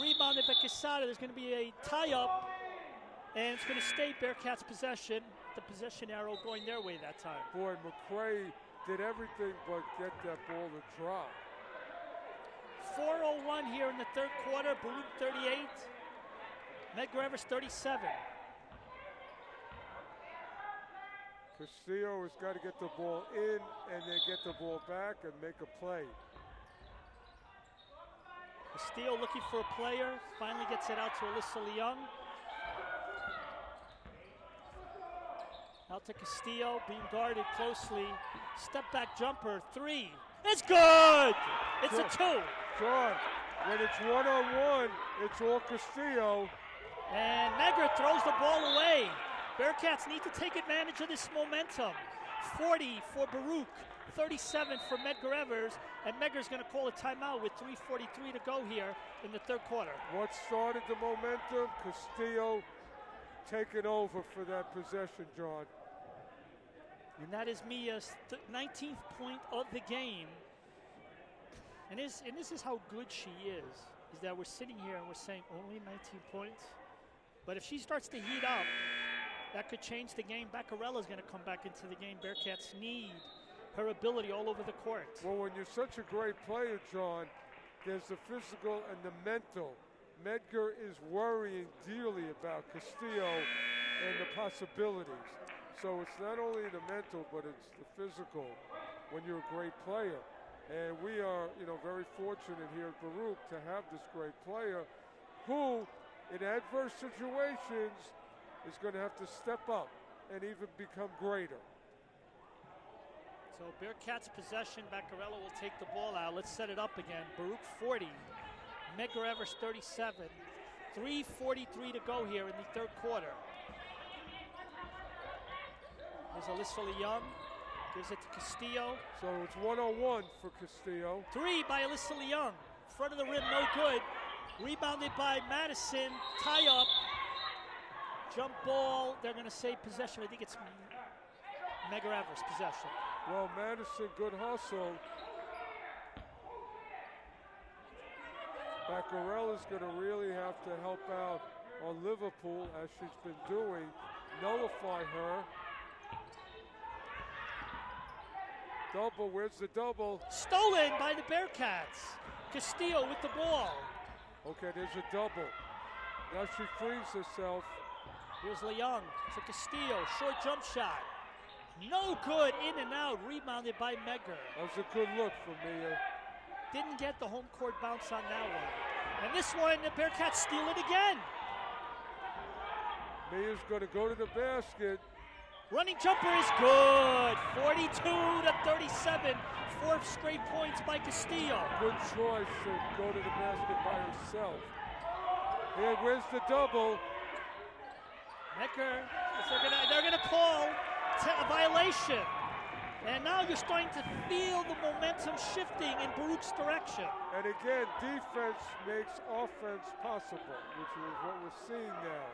Rebounded by Quesada. There's going to be a tie-up. And it's going to stay Bearcats' possession. The possession arrow going their way that time. Boy, McCray did everything but get that ball to drop. 4:01 here in the third quarter. Baruch 38. Medgar Evers 37. Castillo has got to get the ball in and then get the ball back and make a play. Castillo looking for a player. Finally gets it out to Elissa Leung. Out to Castillo, being guarded closely. Step back jumper, 3. It's good! It's a 2. John, when it's one-on-one, it's all Castillo. And Medgar throws the ball away. Bearcats need to take advantage of this momentum. 40 for Baruch, 37 for Medgar Evers, and Medgar's going to call a timeout with 3:43 to go here in the third quarter. What started the momentum? Castillo taking over for that possession, John. And that is Mia's 19th point of the game. And this is how good she is that we're sitting here and we're saying only 19 points. But if she starts to heat up, that could change the game. Baccarella's going to come back into the game. Bearcats need her ability all over the court. Well, when you're such a great player, John, there's the physical and the mental. Medgar is worrying dearly about Castillo and the possibilities. So it's not only the mental, but it's the physical when you're a great player. And we are, very fortunate here at Baruch to have this great player who, in adverse situations, is going to have to step up and even become greater. So Bearcats possession. Baccarello will take the ball out. Let's set it up again. Baruch 40. Medgar Evers 37. 3:43 to go here in the third quarter. There's Elissa Leung. Gives it to Castillo. So it's 101 for Castillo. 3 by Elissa Leung. Front of the rim, no good. Rebounded by Madison. Tie up. Jump ball. They're going to say possession. I think it's Medgar Evers possession. Well, Madison, good hustle. Baccarella's going to really have to help out on Liverpool, as she's been doing. Nullify her. Double, where's the double? Stolen by the Bearcats. Castillo with the ball. Okay, there's a double. Now she frees herself. Here's Leung to Castillo. Short jump shot. No good. In and out. Rebounded by Medgar. That was a good look for Mia. Didn't get the home court bounce on that one. And this one, the Bearcats steal it again. Mia's going to go to the basket. Running jumper is good. 42-37. 4 straight points by Castillo. Good choice to go to the basket by herself. Here, where's the double? Medgar, they're gonna call a violation. And now you're starting to feel the momentum shifting in Baruch's direction. And again, defense makes offense possible, which is what we're seeing now.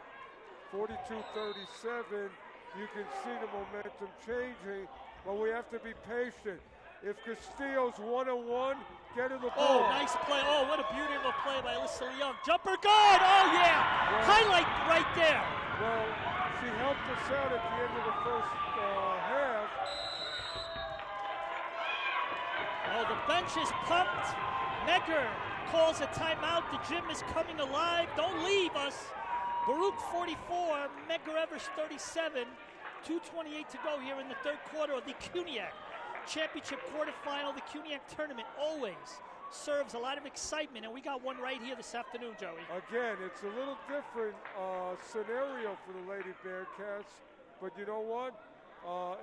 42-37, you can see the momentum changing, but we have to be patient. If Castillo's 1-on-1, get in the ball. Oh, nice play. Oh, what a beautiful play by Elissa Leung. Jumper good. Oh, yeah. Well, highlight right there. Well, she helped us out at the end of the first half. Oh, the bench is pumped. Medgar calls a timeout. The gym is coming alive. Don't leave us. Baruch 44, Medgar Evers 37. 2:28 to go here in the third quarter of the CUNYAC Championship Quarterfinal. The CUNYAC tournament always serves a lot of excitement, and we got one right here this afternoon, Joey. Again, it's a little different scenario for the Lady Bearcats, but you know what?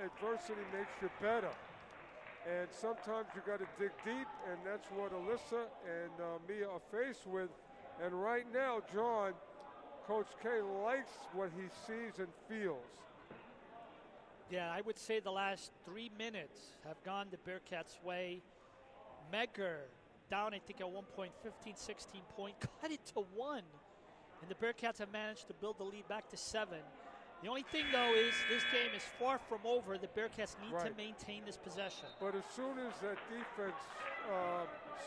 Adversity makes you better. And sometimes you got to dig deep, and that's what Elissa and Mia are faced with. And right now, John, Coach K likes what he sees and feels. Yeah, I would say the last 3 minutes have gone the Bearcats' way. Medgar down, I think, at one point, 15, 16 point, cut it to 1. And the Bearcats have managed to build the lead back to 7. The only thing, though, is this game is far from over. The Bearcats need to maintain this possession. But as soon as that defense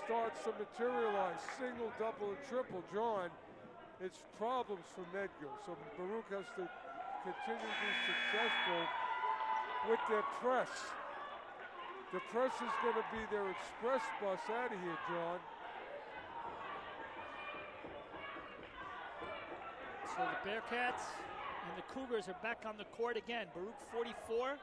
starts to materialize, single, double, and triple, John, it's problems for Medgar. So Baruch has to continue to be successful with their press. The press is going to be their express bus out of here, John. So the Bearcats and the Cougars are back on the court again. Baruch 44,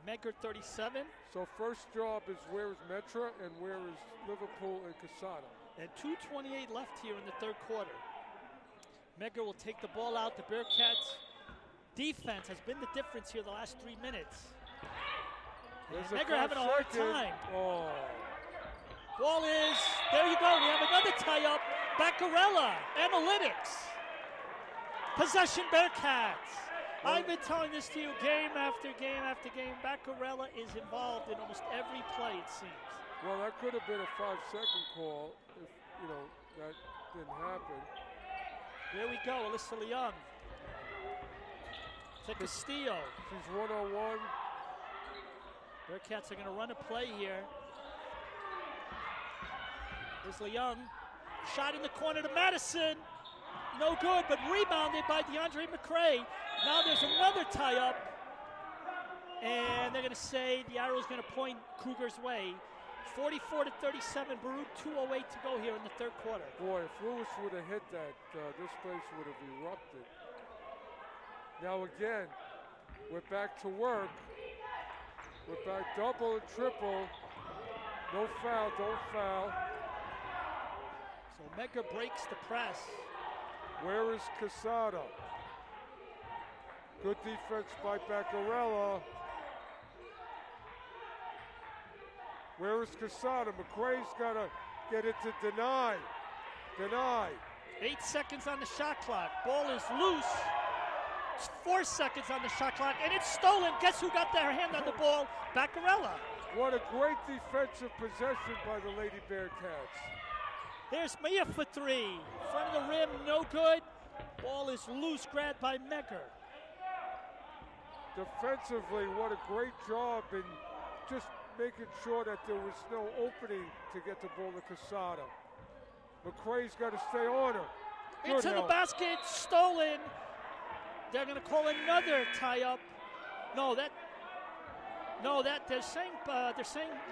Medgar 37. So first job is where is Metra and where is Liverpool and Casada. And 2:28 left here in the third quarter. Medgar will take the ball out. The Bearcats defense has been the difference here the last 3 minutes. Medgar having a hard time. Oh. Ball is, there you go. We have another tie-up. Baccarella, analytics. Possession Bearcats. I've been telling this to you game after game after game. Baccarella is involved in almost every play, it seems. Well, that could have been a 5-second call if, that didn't happen. Here we go, Elissa Leung. To Castillo. She's 1-on-1. Bearcats are going to run a play here. Here's Leung. Shot in the corner to Madison. No good, but rebounded by DeAndre McCray. Now there's another tie-up. And they're going to say the arrow is going to point Cougars' way. 44-37, Baruch, 2:08 to go here in the third quarter. Boy, if Lewis would have hit that, this place would have erupted. Now again, we're back to work. We're back double and triple. No foul, don't foul. So Medgar breaks the press. Where is Casada? Good defense by Baccarella. Where is Casada? McRae's got to get it to deny. 8 seconds on the shot clock. Ball is loose. It's 4 seconds on the shot clock, and it's stolen. Guess who got their hand on the ball? Baccarella. What a great defensive possession by the Lady Bearcats. Here's Mia for three. Front of the rim, no good. Ball is loose, grabbed by Medgar. Defensively, what a great job in just making sure that there was no opening to get the ball to Casada. McRae's got to stay on her. Good Into help. the basket, stolen. They're going to call another tie-up. They're saying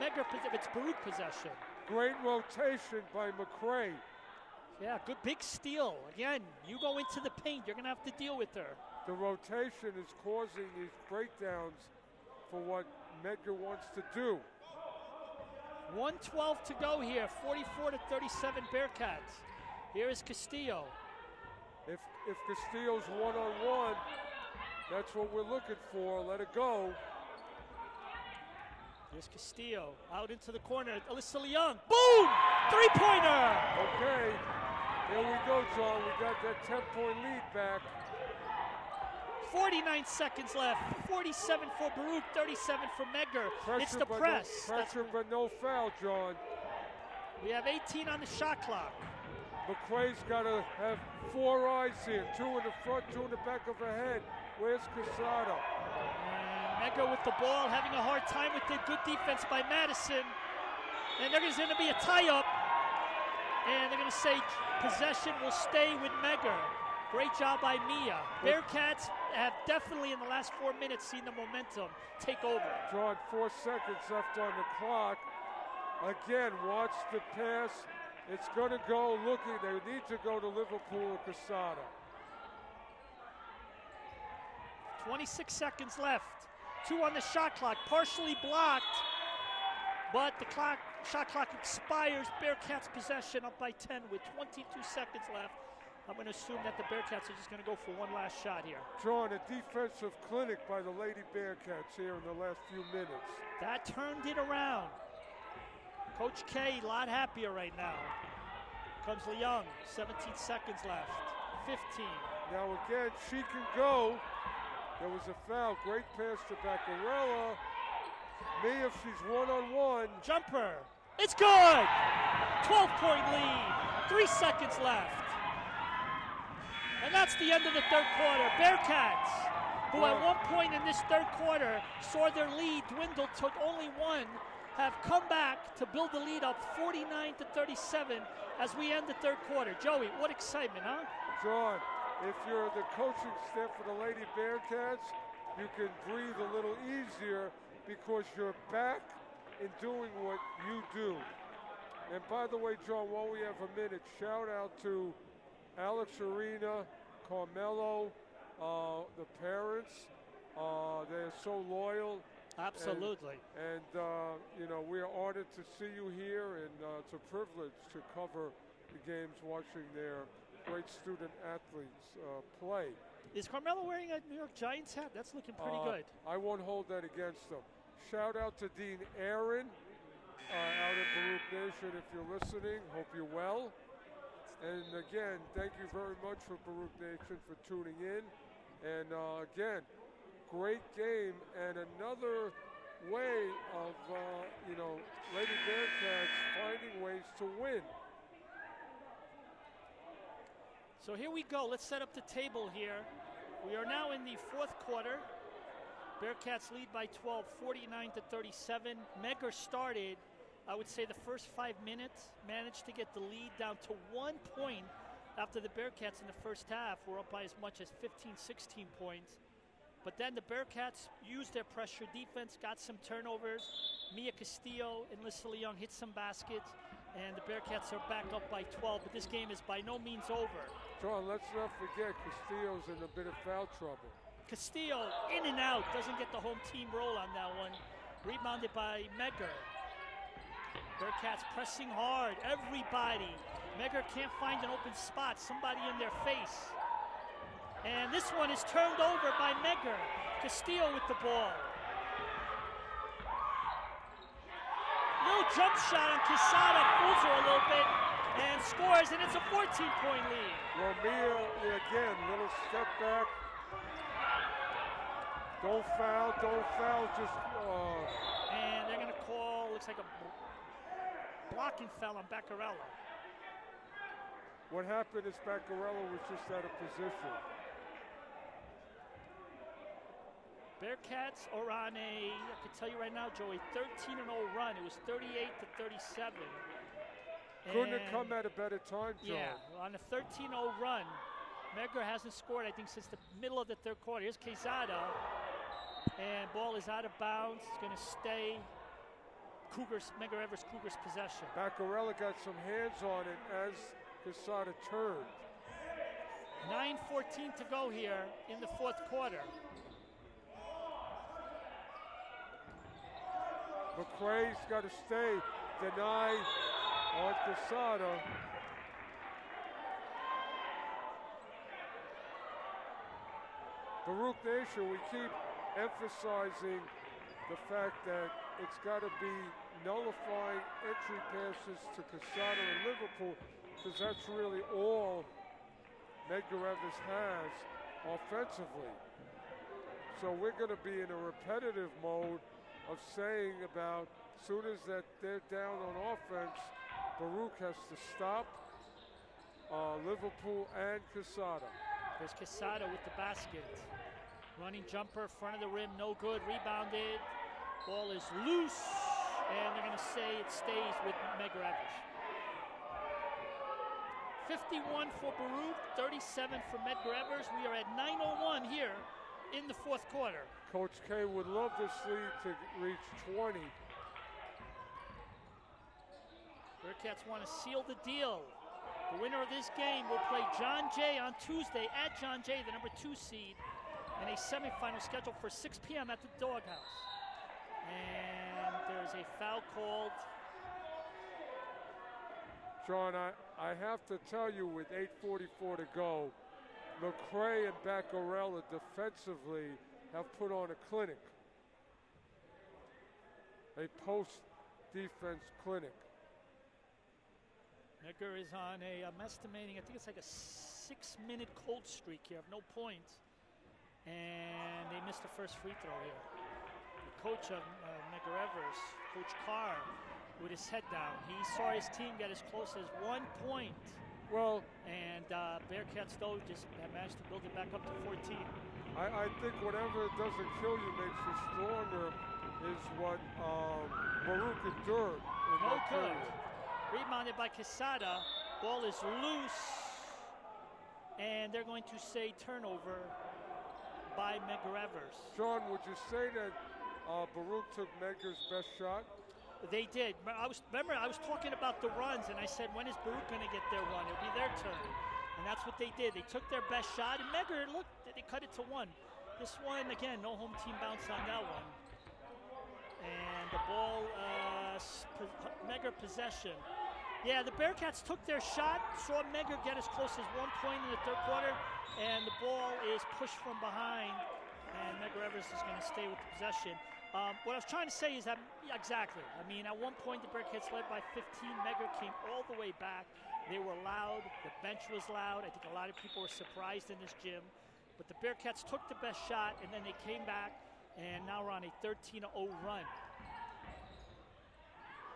Medgar, it's Baruch possession. Great rotation by McRae. Yeah, good big steal. Again, you go into the paint, you're going to have to deal with her. The rotation is causing these breakdowns for what Medgar wants to do. 1:12 to go here, 44-37 Bearcats. Here is Castillo. If Castillo's one-on-one, that's what we're looking for. Let it go. Here's Castillo out into the corner. Elissa Leung, boom! Three-pointer! Okay, here we go, John. We got that 10-point lead back. 49 seconds left. 47 for Baruch, 37 for Medgar. It's the press. Pressure, but no foul, John. We have 18 on the shot clock. McRae's got to have 4 eyes here. 2 in the front, 2 in the back of her head. Where's Casada? And Medgar with the ball, having a hard time with the good defense by Madison. And there's going to be a tie-up. And they're going to say possession will stay with Medgar. Great job by Mia. Bearcats have definitely in the last 4 minutes seen the momentum take over. John, 4 seconds left on the clock. Again, watch the pass. It's going to go looking. They need to go to Liverpool or Casada. 26 seconds left. 2 on the shot clock, partially blocked. But the shot clock expires. Bearcats possession up by 10 with 22 seconds left. I'm going to assume that the Bearcats are just going to go for one last shot here. John, a defensive clinic by the Lady Bearcats here in the last few minutes. That turned it around. Coach K, a lot happier right now. Comes Leung, 17 seconds left. 15. Now again, she can go. There was a foul. Great pass to Baccarella. Mia, if she's one-on-one. Jumper. It's good! 12-point lead. 3 seconds left. And that's the end of the third quarter. Bearcats, who at one point in this third quarter saw their lead dwindle to only 1, have come back to build the lead up 49-37 as we end the third quarter. Joey, what excitement, huh? John, if you're the coaching staff for the Lady Bearcats, you can breathe a little easier because you're back in doing what you do. And by the way, John, while we have a minute, shout out to Alex Arena, Carmelo, the parents. They're so loyal. Absolutely. And you know, we are honored to see you here, and it's a privilege to cover the games watching their great student athletes play. Is Carmelo wearing a New York Giants hat? That's looking pretty good. I won't hold that against them. Shout out to Dean Aaron out in Baruch Nation if you're listening. Hope you're well. And again, thank you very much for Baruch Nation for tuning in. And again, great game and another way of, Lady Bearcats finding ways to win. So here we go. Let's set up the table here. We are now in the fourth quarter. Bearcats lead by 12, 49-37. Medgar started, I would say, the first 5 minutes, managed to get the lead down to 1 point after the Bearcats in the first half were up by as much as 15, 16 points. But then the Bearcats used their pressure defense, got some turnovers. Mia Castillo and Elissa Leung hit some baskets, and the Bearcats are back up by 12. But this game is by no means over. John, let's not forget Castillo's in a bit of foul trouble. Castillo in and out, doesn't get the home team roll on that one. Rebounded by Medgar. Bearcats pressing hard, everybody. Medgar can't find an open spot, somebody in their face. And this one is turned over by Medgar. Castillo with the ball. Little jump shot on Quesada, fools her a little bit, and scores, and it's a 14-point lead. Well, Mia, again, little step back. Don't foul, just... And they're going to call, looks like a blocking foul on Beccarella. What happened is Beccarella was just out of position. Bearcats are on I can tell you right now, Joey, 13-0 run. It was 38-37. Couldn't have come at a better time, Joe. Yeah, on a 13-0 run. Medgar hasn't scored, I think, since the middle of the third quarter. Here's Quesada, and ball is out of bounds. It's going to stay Cougars, Medgar Evers Cougars possession. Beccarella got some hands on it as Quesada turned. 9:14 to go here in the fourth quarter. McRae's got to stay. Deny on Quesada. Baruch Nation, we keep emphasizing the fact that it's got to be nullifying entry passes to Quesada and Liverpool, because that's really all Medgar Evers has offensively. So we're going to be in a repetitive mode of saying about as soon as that they're down on offense, Baruch has to stop Liverpool and Quesada. There's Quesada with the basket. Running jumper, front of the rim, no good. Rebounded. Ball is loose, and they're going to say it stays with Medgar Evers. 51 for Baruch, 37 for Medgar Evers. We are at 9:01 here in the fourth quarter. Coach K would love this lead to reach 20. Bearcats want to seal the deal. The winner of this game will play John Jay on Tuesday at John Jay, the number 2 seed, in a semifinal scheduled for 6 p.m. at the Doghouse. And there's a foul called. John, I have to tell you, with 8:44 to go, McRae and Beccarella defensively have put on a clinic. A post-defense clinic. Medgar is on I'm estimating, I think it's like a 6-minute cold streak here of no points. And they missed the first free throw here. The coach of Medgar Evers, Coach Carr, with his head down. He saw his team get as close as 1 point. Well, and Bearcats, though, just have managed to build it back up to 14. I think whatever doesn't kill you makes you stronger is what Baruch endured. No good. Rebounded by Quesada. Ball is loose. And they're going to say turnover by Medgar Evers. John, would you say that Baruch took Medgar's best shot? They did. I was talking about the runs, and I said, when is Baruch going to get their run? It'll be their turn. And that's what they did. They took their best shot, and Medgar, look, they cut it to 1. This one, again, no home team bounce on that one. And the ball, Medgar possession. Yeah, the Bearcats took their shot, saw Medgar get as close as 1 point in the third quarter, and the ball is pushed from behind, and Medgar Evers is going to stay with the possession. What I was trying to say is that, yeah, exactly. I mean, at one point, the Bearcats led by 15. Medgar came all the way back. They were loud. The bench was loud. I think a lot of people were surprised in this gym. But the Bearcats took the best shot, and then they came back, and now we're on a 13-0 run.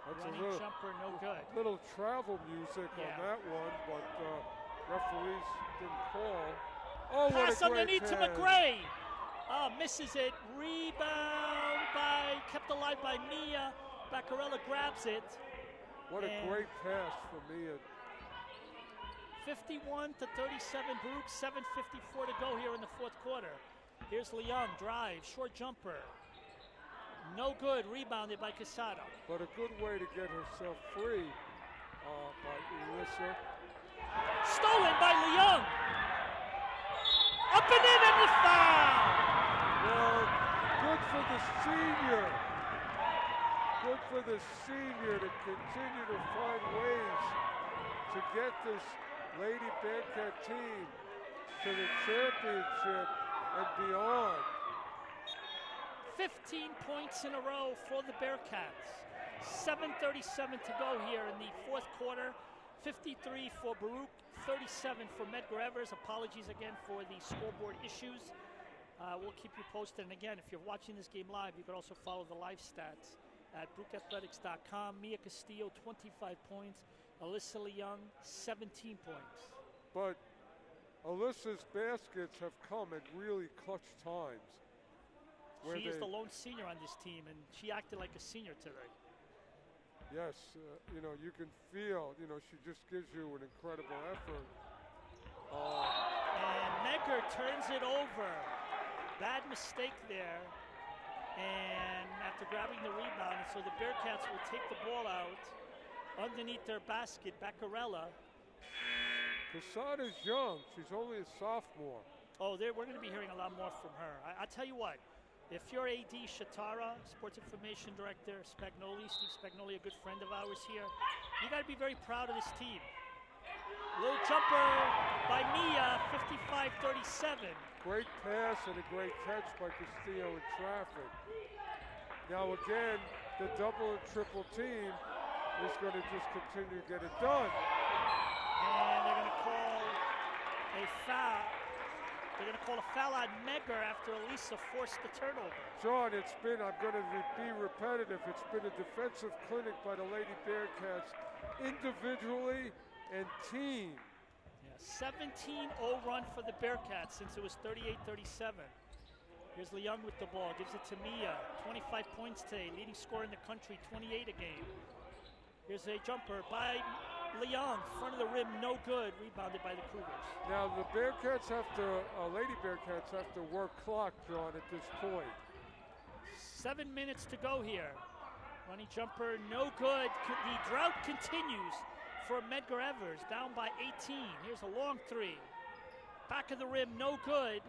That's Running a jumper, no good. Little travel music on that one, but referees didn't call. Oh, pass what a great underneath to pass. McRae. Oh, misses it. Rebound kept alive by Mia. Beccarella grabs it. What a great pass for Mia. 51-37, Baruch, 7:54 to go here in the fourth quarter. Here's Leung, drive, short jumper. No good, rebounded by Quesada. But a good way to get herself free by Elissa. Stolen by Leung. Up and in, and the foul. Well, good for the senior. Good for the senior to continue to find ways to get this Lady Bearcat team to the championship and beyond. 15 points in a row for the Bearcats. 7:37 to go here in the fourth quarter. 53 for Baruch, 37 for Medgar Evers. Apologies again for the scoreboard issues. We'll keep you posted. And again, if you're watching this game live, you can also follow the live stats at BruchAthletics.com. Mia Castillo, 25 points. Elissa Leung, 17 points. But Elissa's baskets have come at really clutch times. She is the lone senior on this team, and she acted like a senior today. Yes, you know, you can feel, you know, she just gives you an incredible effort. And Medgar turns it over. Bad mistake there. And after grabbing the rebound, so the Bearcats will take the ball out underneath their basket. Baccarella. Casada's young. She's only a sophomore. Oh, we're going to be hearing a lot more from her. I tell you what, if you're AD Shatara, Sports Information Director, Spagnoli, Steve Spagnoli, a good friend of ours here, you got to be very proud of this team. Little jumper by Mia, 55-37. Great pass and a great catch by Castillo in traffic. Now again, the double and triple team is going to just continue to get it done. And they're going to call a foul. They're going to call a foul on Medgar after Elissa forced the turnover. John, it's been, I'm going to be repetitive, it's been a defensive clinic by the Lady Bearcats individually and team. 17-0 run for the Bearcats since it was 38-37. Here's Leung with the ball, gives it to Mia. 25 points today, leading scorer in the country, 28 a game. Here's a jumper by Leung, front of the rim, no good. Rebounded by the Cougars. Now the Bearcats have to, Lady Bearcats have to work clock, John, at this point. 7 minutes to go here. Running jumper, no good. The drought continues for Medgar Evers, down by 18. Here's a long three. Back of the rim, no good.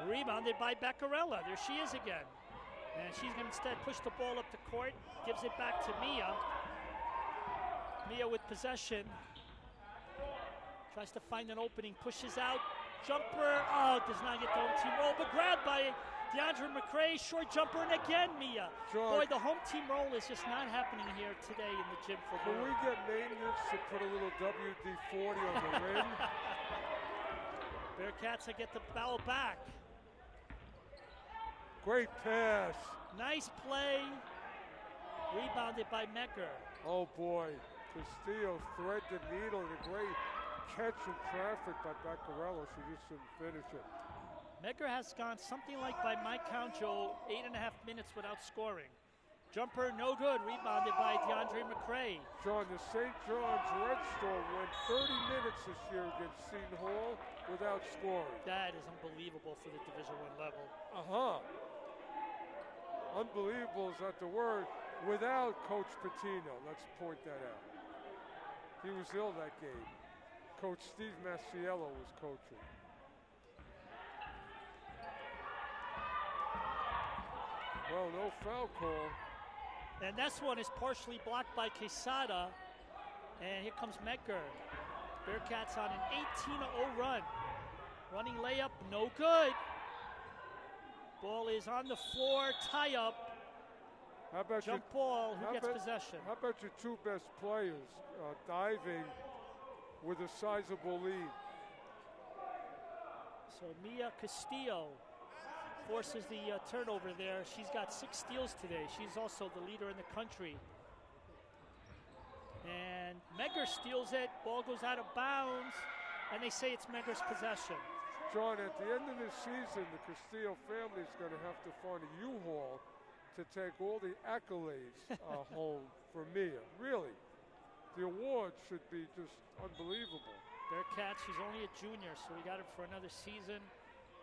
Rebounded by Baccarella. There she is again. And she's going to instead push the ball up the court, gives it back to Mia. Mia with possession. Tries to find an opening, pushes out. Jumper, does not get the home team roll, but grabbed by DeAndre McCray, short jumper, and again Mia. John, boy, the home team roll is just not happening here today in the gym for Can Baruch. we get maintenance to put a little WD-40 on the rim? Bearcats will get the ball back. Great pass. Nice play. Rebounded by Medgar. Oh boy, Castillo thread the needle and a great catch in traffic by Baccarella. She just didn't finish it. Medgar has gone something like, by my count, Joe, 8.5 minutes without scoring. Jumper, no good. Rebounded by DeAndre McCray. John, the St. John's Red Storm went 30 minutes this year against Seton Hall without scoring. That is unbelievable for the Division I level. Unbelievable is not the word. Without Coach Patino, let's point that out. He was ill that game. Coach Steve Masiello was coaching. Well, no foul call. And this one is partially blocked by Quesada. And here comes Medgar. Bearcats on an 18-0 run. Running layup, no good. Ball is on the floor, tie up. How about Jump ball, who gets possession? How about your two best players diving with a sizable lead? So Mia Castillo forces the turnover there. She's got 6 steals today. She's also the leader in the country. And Medgar steals it. Ball goes out of bounds. And they say it's Medgar's possession. John, at the end of this season, the Castillo family is going to have to find a U-Haul to take all the accolades home for Mia. Really. The award should be just unbelievable. Bearcats, she's only a junior, so we got her for another season.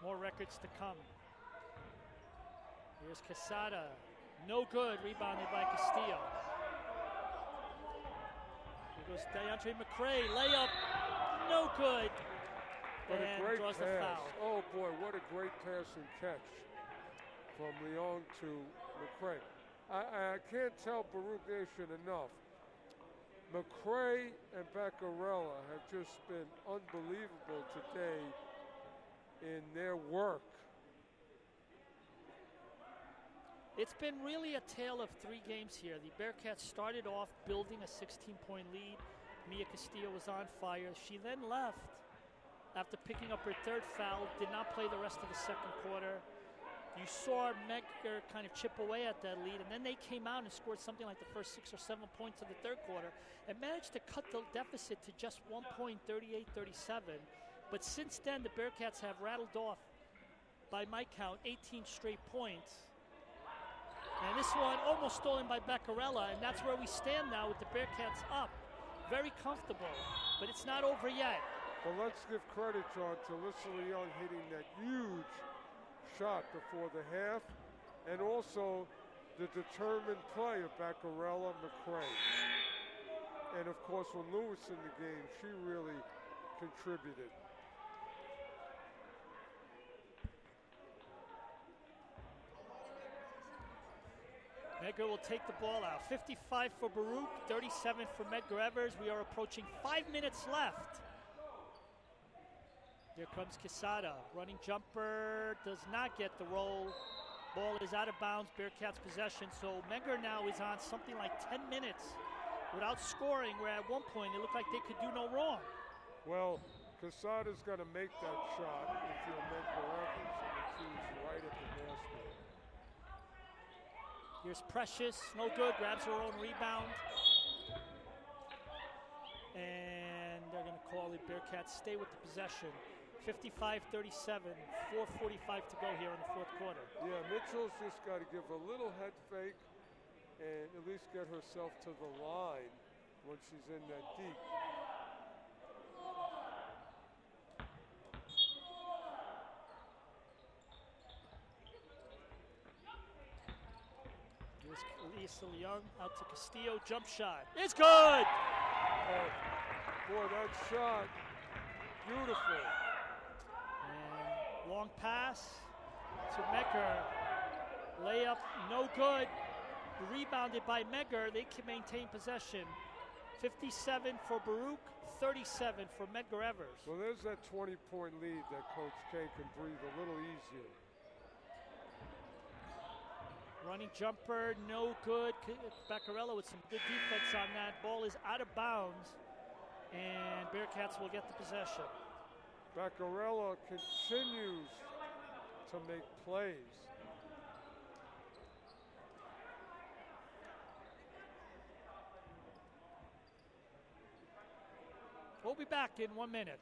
More records to come. Here's Quesada. No good. Rebounded by Castillo. Here goes DeAndre McCray. Layup. No good. But and a great draws pass. the foul. Oh boy, what a great pass and catch from Leung to McCray. I can't tell Baruch Nation enough. McCray and Baccarella have just been unbelievable today in their work. It's been really a tale of 3 games here. The Bearcats started off building a 16-point lead. Mia Castillo was on fire. She then left after picking up her 3rd foul, did not play the rest of the 2nd quarter. You saw Medgar kind of chip away at that lead, and then they came out and scored something like the first 6 or 7 points of the 3rd quarter and managed to cut the deficit to just 1 point, 38-37. But since then, the Bearcats have rattled off, by my count, 18 straight points. And this one almost stolen by Beccarella, and that's where we stand now with the Bearcats up. Very comfortable, but it's not over yet. Well, let's give credit, John, to Elissa Leung hitting that huge shot before the half, and also the determined play of Beccarella McCray. And of course, when Lewis in the game, she really contributed. Medgar will take the ball out. 55 for Baruch, 37 for Medgar Evers. We are approaching 5 minutes left. Here comes Quesada. Running jumper does not get the roll. Ball is out of bounds, Bearcats possession. So Medgar now is on something like 10 minutes without scoring, where at one point it looked like they could do no wrong. Well, Quesada's going to make that shot if you're Medgar Evers, and she's right at the basket. Here's Precious, no good, grabs her own rebound. And they're going to call it Bearcats stay with the possession. 55-37, 4:45 to go here in the 4th quarter. Yeah, Mitchell's just got to give a little head fake and at least get herself to the line when she's in that deep. Here's Elissa Leung out to Castillo, jump shot. It's good! Oh, boy, that shot, beautiful. And long pass to Medgar. Layup, no good. Rebounded by Medgar. They can maintain possession. 57 for Baruch, 37 for Medgar Evers. Well, there's that 20-point lead that Coach K can breathe a little easier. Running jumper, no good. Beccarella with some good defense on that. Ball is out of bounds, and Bearcats will get the possession. Beccarella continues to make plays. We'll be back in 1 minute.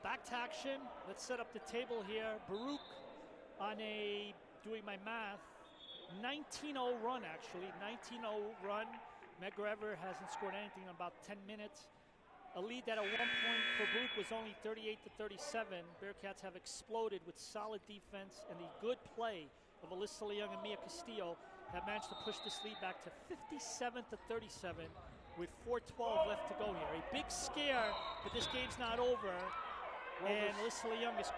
Back to action. Let's set up the table here. Baruch on a, doing my math, 19-0 run actually, 19-0 run. Medgar Evers hasn't scored anything in about 10 minutes. A lead that at one point for Baruch was only 38-37. Bearcats have exploded with solid defense, and the good play of Elissa Leung and Mia Castillo have managed to push this lead back to 57-37 with 4:12 left to go here. A big scare, but this game's not over. Well, and Elissa Leung was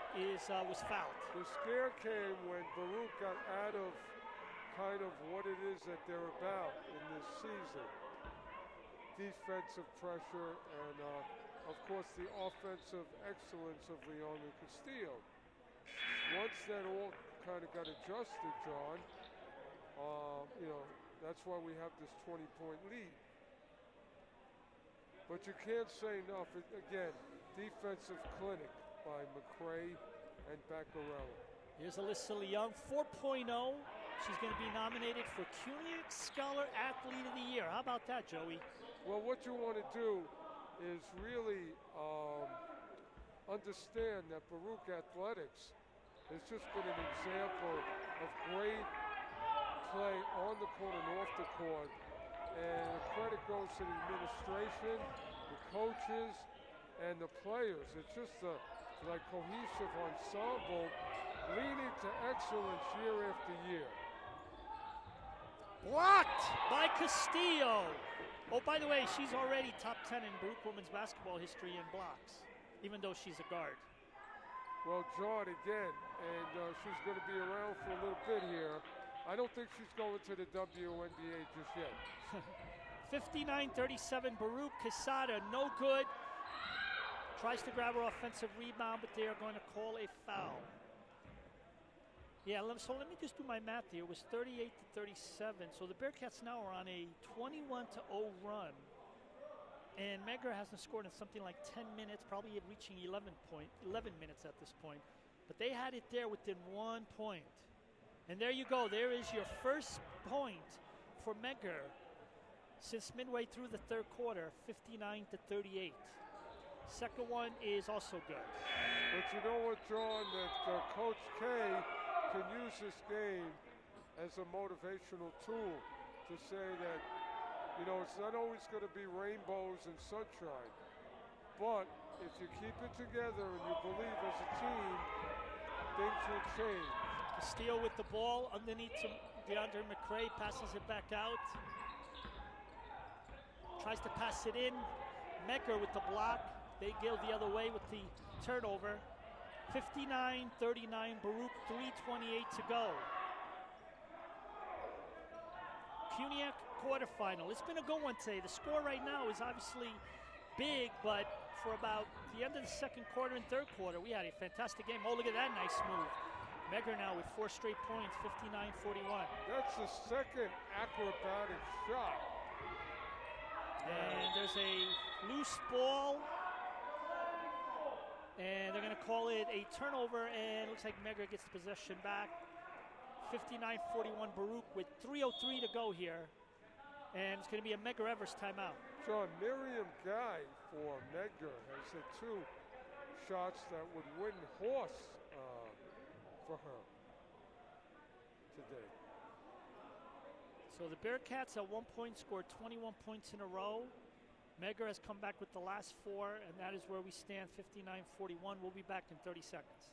fouled. The scare came when Baruch got out of kind of what it is that they're about in this season. Defensive pressure and, of course, the offensive excellence of Leung and Castillo. Once that all kind of got adjusted, John, that's why we have this 20-point lead. But you can't say enough. Again, defensive clinic by McCray and Beccarella. Here's Elissa Leung, 4.0. She's going to be nominated for CUNYAC Scholar Athlete of the Year. How about that, Joey? Well, what you want to do is really understand that Baruch Athletics has just been an example of great play on the court and off the court. And the credit goes to the administration, the coaches, and the players. It's just a cohesive ensemble leading to excellence year after year. Blocked by Castillo. Oh, by the way, she's already top 10 in Baruch women's basketball history in blocks, even though she's a guard. Well, John, again, and she's going to be around for a little bit here. I don't think she's going to the WNBA just yet. 59-37, Baruch. Quesada, no good. Tries to grab her offensive rebound, but they are going to call a foul. Yeah, so let me just do my math here. It was 38-37, so the Bearcats now are on a 21-0 run. And Medgar hasn't scored in something like 10 minutes, probably reaching 11 minutes at this point. But they had it there within 1 point. And there you go. There is your first point for Medgar since midway through the third quarter, 59-38. Second one is also good. But you know what, John, that Coach K can use this game as a motivational tool to say that, you know, it's not always going to be rainbows and sunshine. But if you keep it together and you believe as a team, things will change. Castillo with the ball underneath to DeAndre McCray, passes it back out. Tries to pass it in. Medgar with the block. They go the other way with the turnover. 59-39, Baruch, 3:28 to go. CUNYAC Quarterfinal. It's been a good one today. The score right now is obviously big, but for about the end of the second quarter and third quarter, we had a fantastic game. Oh, look at that nice move. Medgar now with 4 straight points, 59-41. That's the second acrobatic shot. And there's a loose ball. And they're going to call it a turnover, and it looks like Medgar gets the possession back. 59-41 Baruch with 3:03 to go here. And it's going to be a Medgar Evers timeout. John, Miriam Guy for Medgar has hit 2 shots that would win horse for her today. So the Bearcats at 1 point scored 21 points in a row. Medgar has come back with the last 4, and that is where we stand, 59-41. We'll be back in 30 seconds.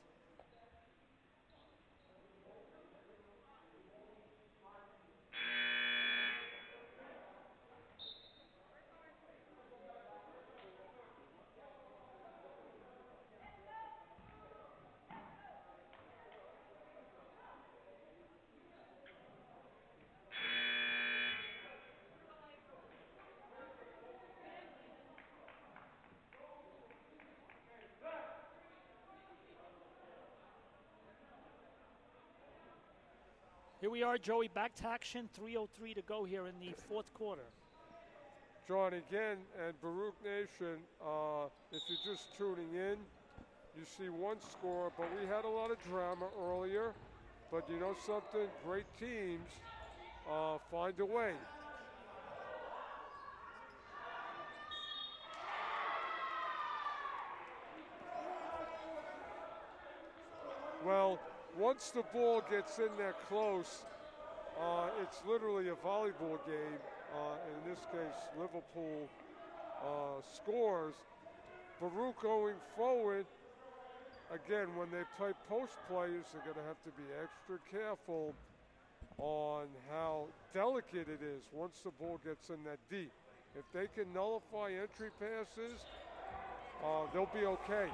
Here we are, Joey, back to action, 3:03 to go here in the fourth quarter. John, again, and Baruch Nation, if you're just tuning in, you see one score, but we had a lot of drama earlier. But you know something? Great teams find a way. Well, once the ball gets in there close, it's literally a volleyball game. In this case, Liverpool scores. Baruch going forward, again, when they play post players, they're going to have to be extra careful on how delicate it is once the ball gets in that deep. If they can nullify entry passes, they'll be okay.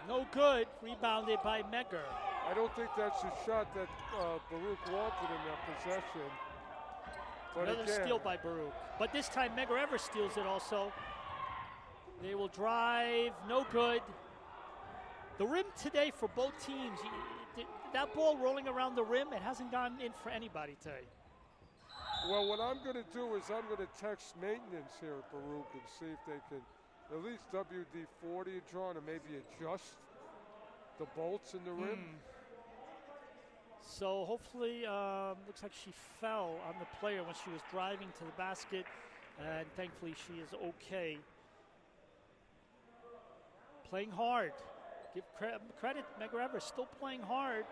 No good, rebounded by Medgar. I don't think that's a shot that Baruch wanted in that possession. But another again, steal by Baruch. But this time Medgar Evers steals it also. They will drive, no good. The rim today for both teams, that ball rolling around the rim, it hasn't gone in for anybody today. Well, what I'm going to do is I'm going to text maintenance here at Baruch and see if they can at least WD-40 John, and maybe adjust the bolts in the rim. So hopefully, looks like she fell on the player when she was driving to the basket, and thankfully she is okay. Playing hard. Give credit, Medgar Evers still playing hard.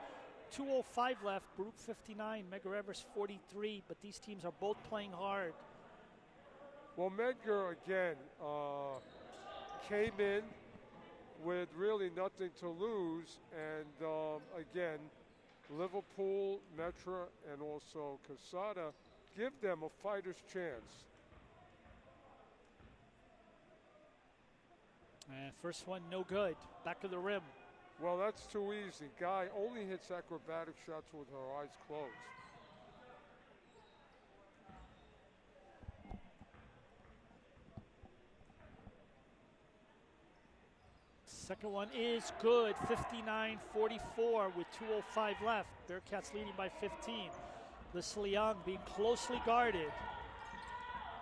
2:05 left, Baruch 59, Medgar Evers 43, but these teams are both playing hard. Well, Medgar, again, came in with really nothing to lose, and again, Liverpool, Metra, and also Casada give them a fighter's chance. And first one, no good. Back of the rim. Well, that's too easy. Guy only hits acrobatic shots with her eyes closed. Second one is good, 59-44 with 2:05 left. Bearcats leading by 15. Elissa Leung being closely guarded.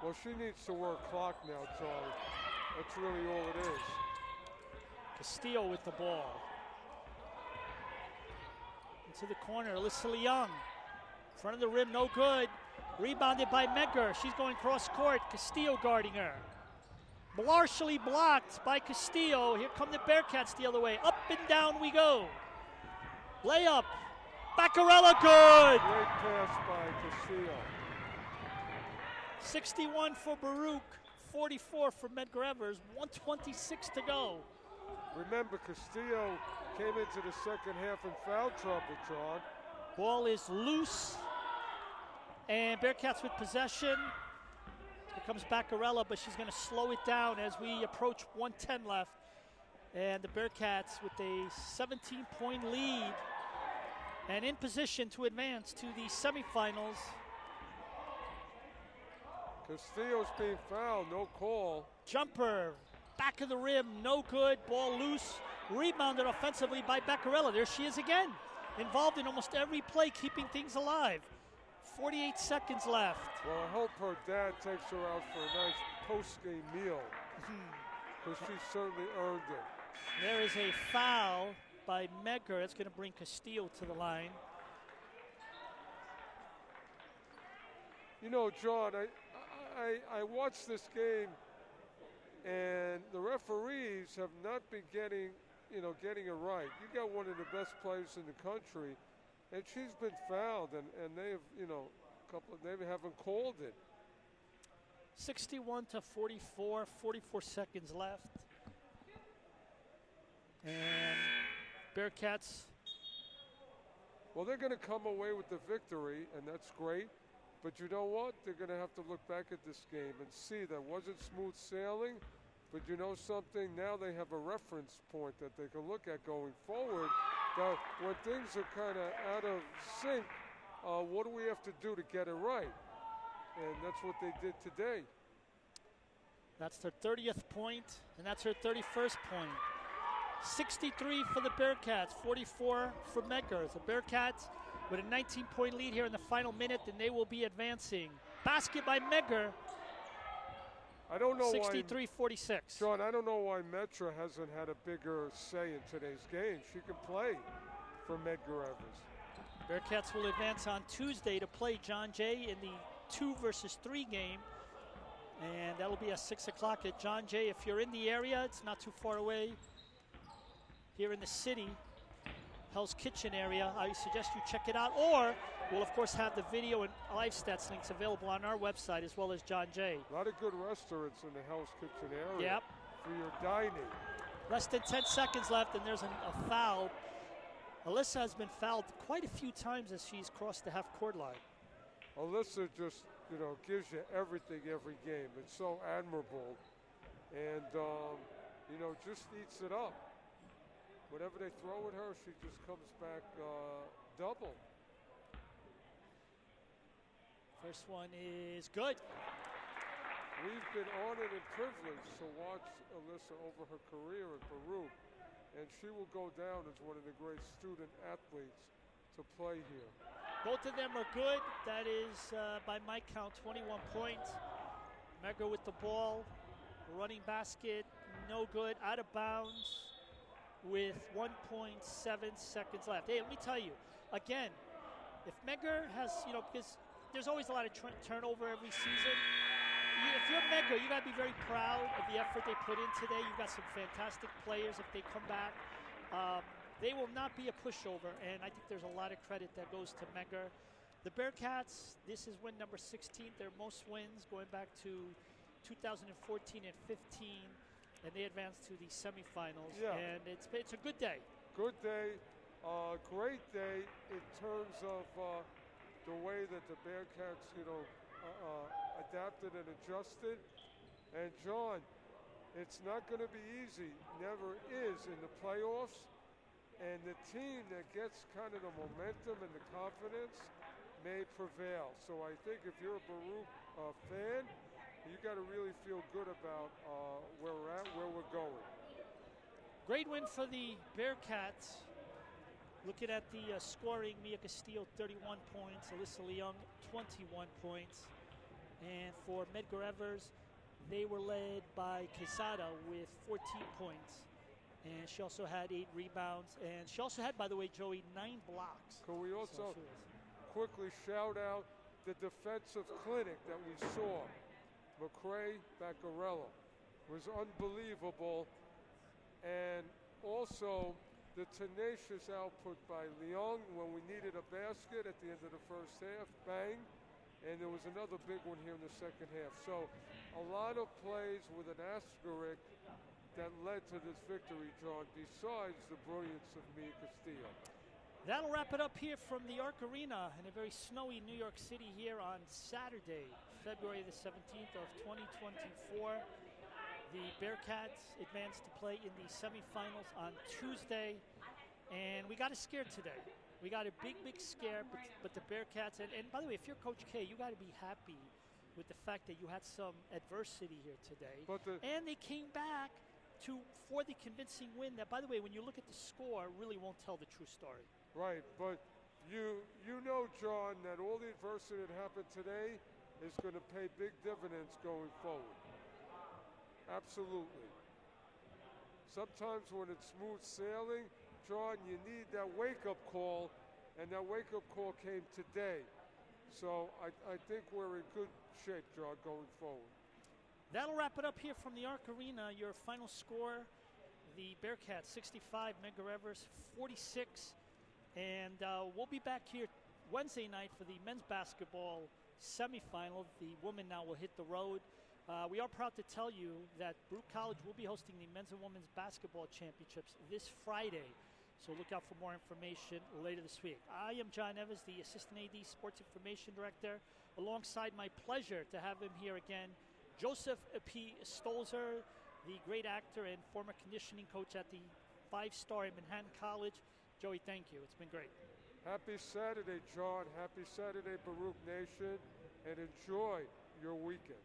Well, she needs to work clock now, Charlie. That's really all it is. Castillo with the ball. Into the corner, Elissa Leung. Front of the rim, no good. Rebounded by Medgar. She's going cross court. Castillo guarding her. Partially blocked by Castillo. Here come the Bearcats the other way. Up and down we go. Layup. Baccarella, good. Great pass by Castillo. 61 for Baruch, 44 for Medgar Evers. 1:26 to go. Remember, Castillo came into the second half in foul trouble, John. Ball is loose. And Bearcats with possession. Here comes Baccarella, but she's going to slow it down as we approach 1:10 left. And the Bearcats with a 17-point lead and in position to advance to the semifinals. Castillo's being fouled, no call. Jumper, back of the rim, no good. Ball loose, rebounded offensively by Baccarella. There she is again, involved in almost every play, keeping things alive. 48 seconds left. Well, I hope her dad takes her out for a nice post-game meal, because she certainly earned it. There is a foul by Medgar. That's going to bring Castillo to the line. You know, John, I watched this game, and the referees have not been getting it right. You got one of the best players in the country, and she's been fouled, and they've, they haven't called it. 61-44, 44 seconds left. And Bearcats. Well, they're going to come away with the victory, and that's great. But you know what? They're going to have to look back at this game and see that wasn't smooth sailing. But you know something? Now they have a reference point that they can look at going forward. That when things are kind of out of sync, what do we have to do to get it right? And that's what they did today. That's their 30th point, and that's her 31st point. 63 for the Bearcats, 44 for Medgar. The Bearcats with a 19-point lead here in the final minute, and they will be advancing. Basket by Medgar. I don't know 63-46. John, I don't know why Metra hasn't had a bigger say in today's game. She can play for Medgar Evers. Bearcats will advance on Tuesday to play John Jay in the 2 versus 3 game. And that'll be at 6 o'clock at John Jay. If you're in the area, it's not too far away. Here in the city, Hell's Kitchen area, I suggest you check it out. Or we'll, of course, have the video and live stats links available on our website as well as John Jay. A lot of good restaurants in the Hell's Kitchen area Yep. for your dining. Less than 10 seconds left, and there's a foul. Elissa has been fouled quite a few times as she's crossed the half-court line. Elissa just, gives you everything every game. It's so admirable. And, just eats it up. Whatever they throw at her, she just comes back double. First one is good. We've been honored and privileged to watch Elissa over her career at Baruch, and she will go down as one of the great student athletes to play here. Both of them are good. That is, by my count, 21 points. Medgar with the ball, running basket, no good, out of bounds with 1.7 seconds left. Hey, let me tell you, again, if Medgar has, because there's always a lot of turnover every season. If you're Medgar, you got to be very proud of the effort they put in today. You've got some fantastic players if they come back. They will not be a pushover, and I think there's a lot of credit that goes to Medgar. The Bearcats, this is win number 16, their most wins going back to 2014 and 15, and they advanced to the semifinals. Yeah. And it's a good day. Good day, great day in terms of the way that the Bearcats, adapted and adjusted. And John, it's not going to be easy, never is in the playoffs. And the team that gets kind of the momentum and the confidence may prevail. So I think if you're a Baruch fan, you got to really feel good about where we're at, where we're going. Great win for the Bearcats. Looking at the scoring, Mia Castillo, 31 points. Elissa Leung, 21 points. And for Medgar Evers, they were led by Quesada with 14 points. And she also had 8 rebounds. And she also had, by the way, Joey, 9 blocks. Can we also quickly shout out the defensive clinic that we saw? McCray Baccarello was unbelievable. And also the tenacious output by Leung when we needed a basket at the end of the first half, bang. And there was another big one here in the second half. So a lot of plays with an asterisk that led to this victory, John, besides the brilliance of Mia Castillo. That'll wrap it up here from the Arc Arena in a very snowy New York City here on Saturday, February the 17th of 2024. The Bearcats advanced to play in the semifinals on Tuesday, and we got a scare today. We got a big, big scare, but the Bearcats, and by the way, if you're Coach K, you got to be happy with the fact that you had some adversity here today. And they came back for the convincing win that, by the way, when you look at the score, really won't tell the true story. Right, but you know, John, that all the adversity that happened today is going to pay big dividends going forward. Absolutely. Sometimes when it's smooth sailing, John, you need that wake-up call, and that wake-up call came today. So I think we're in good shape, John, going forward. That'll wrap it up here from the Arc Arena. Your final score, the Bearcats 65, Medgar Evers 46. And we'll be back here Wednesday night for the men's basketball semifinal. The women now will hit the road. We are proud to tell you that Baruch College will be hosting the men's and women's basketball championships this Friday. So look out for more information later this week. I am John Evers, the Assistant AD Sports Information Director. Alongside my pleasure to have him here again, Joseph P. Stolzer, the great actor and former conditioning coach at the 5-star at Manhattan College. Joey, thank you. It's been great. Happy Saturday, John. Happy Saturday, Baruch Nation, and enjoy your weekend.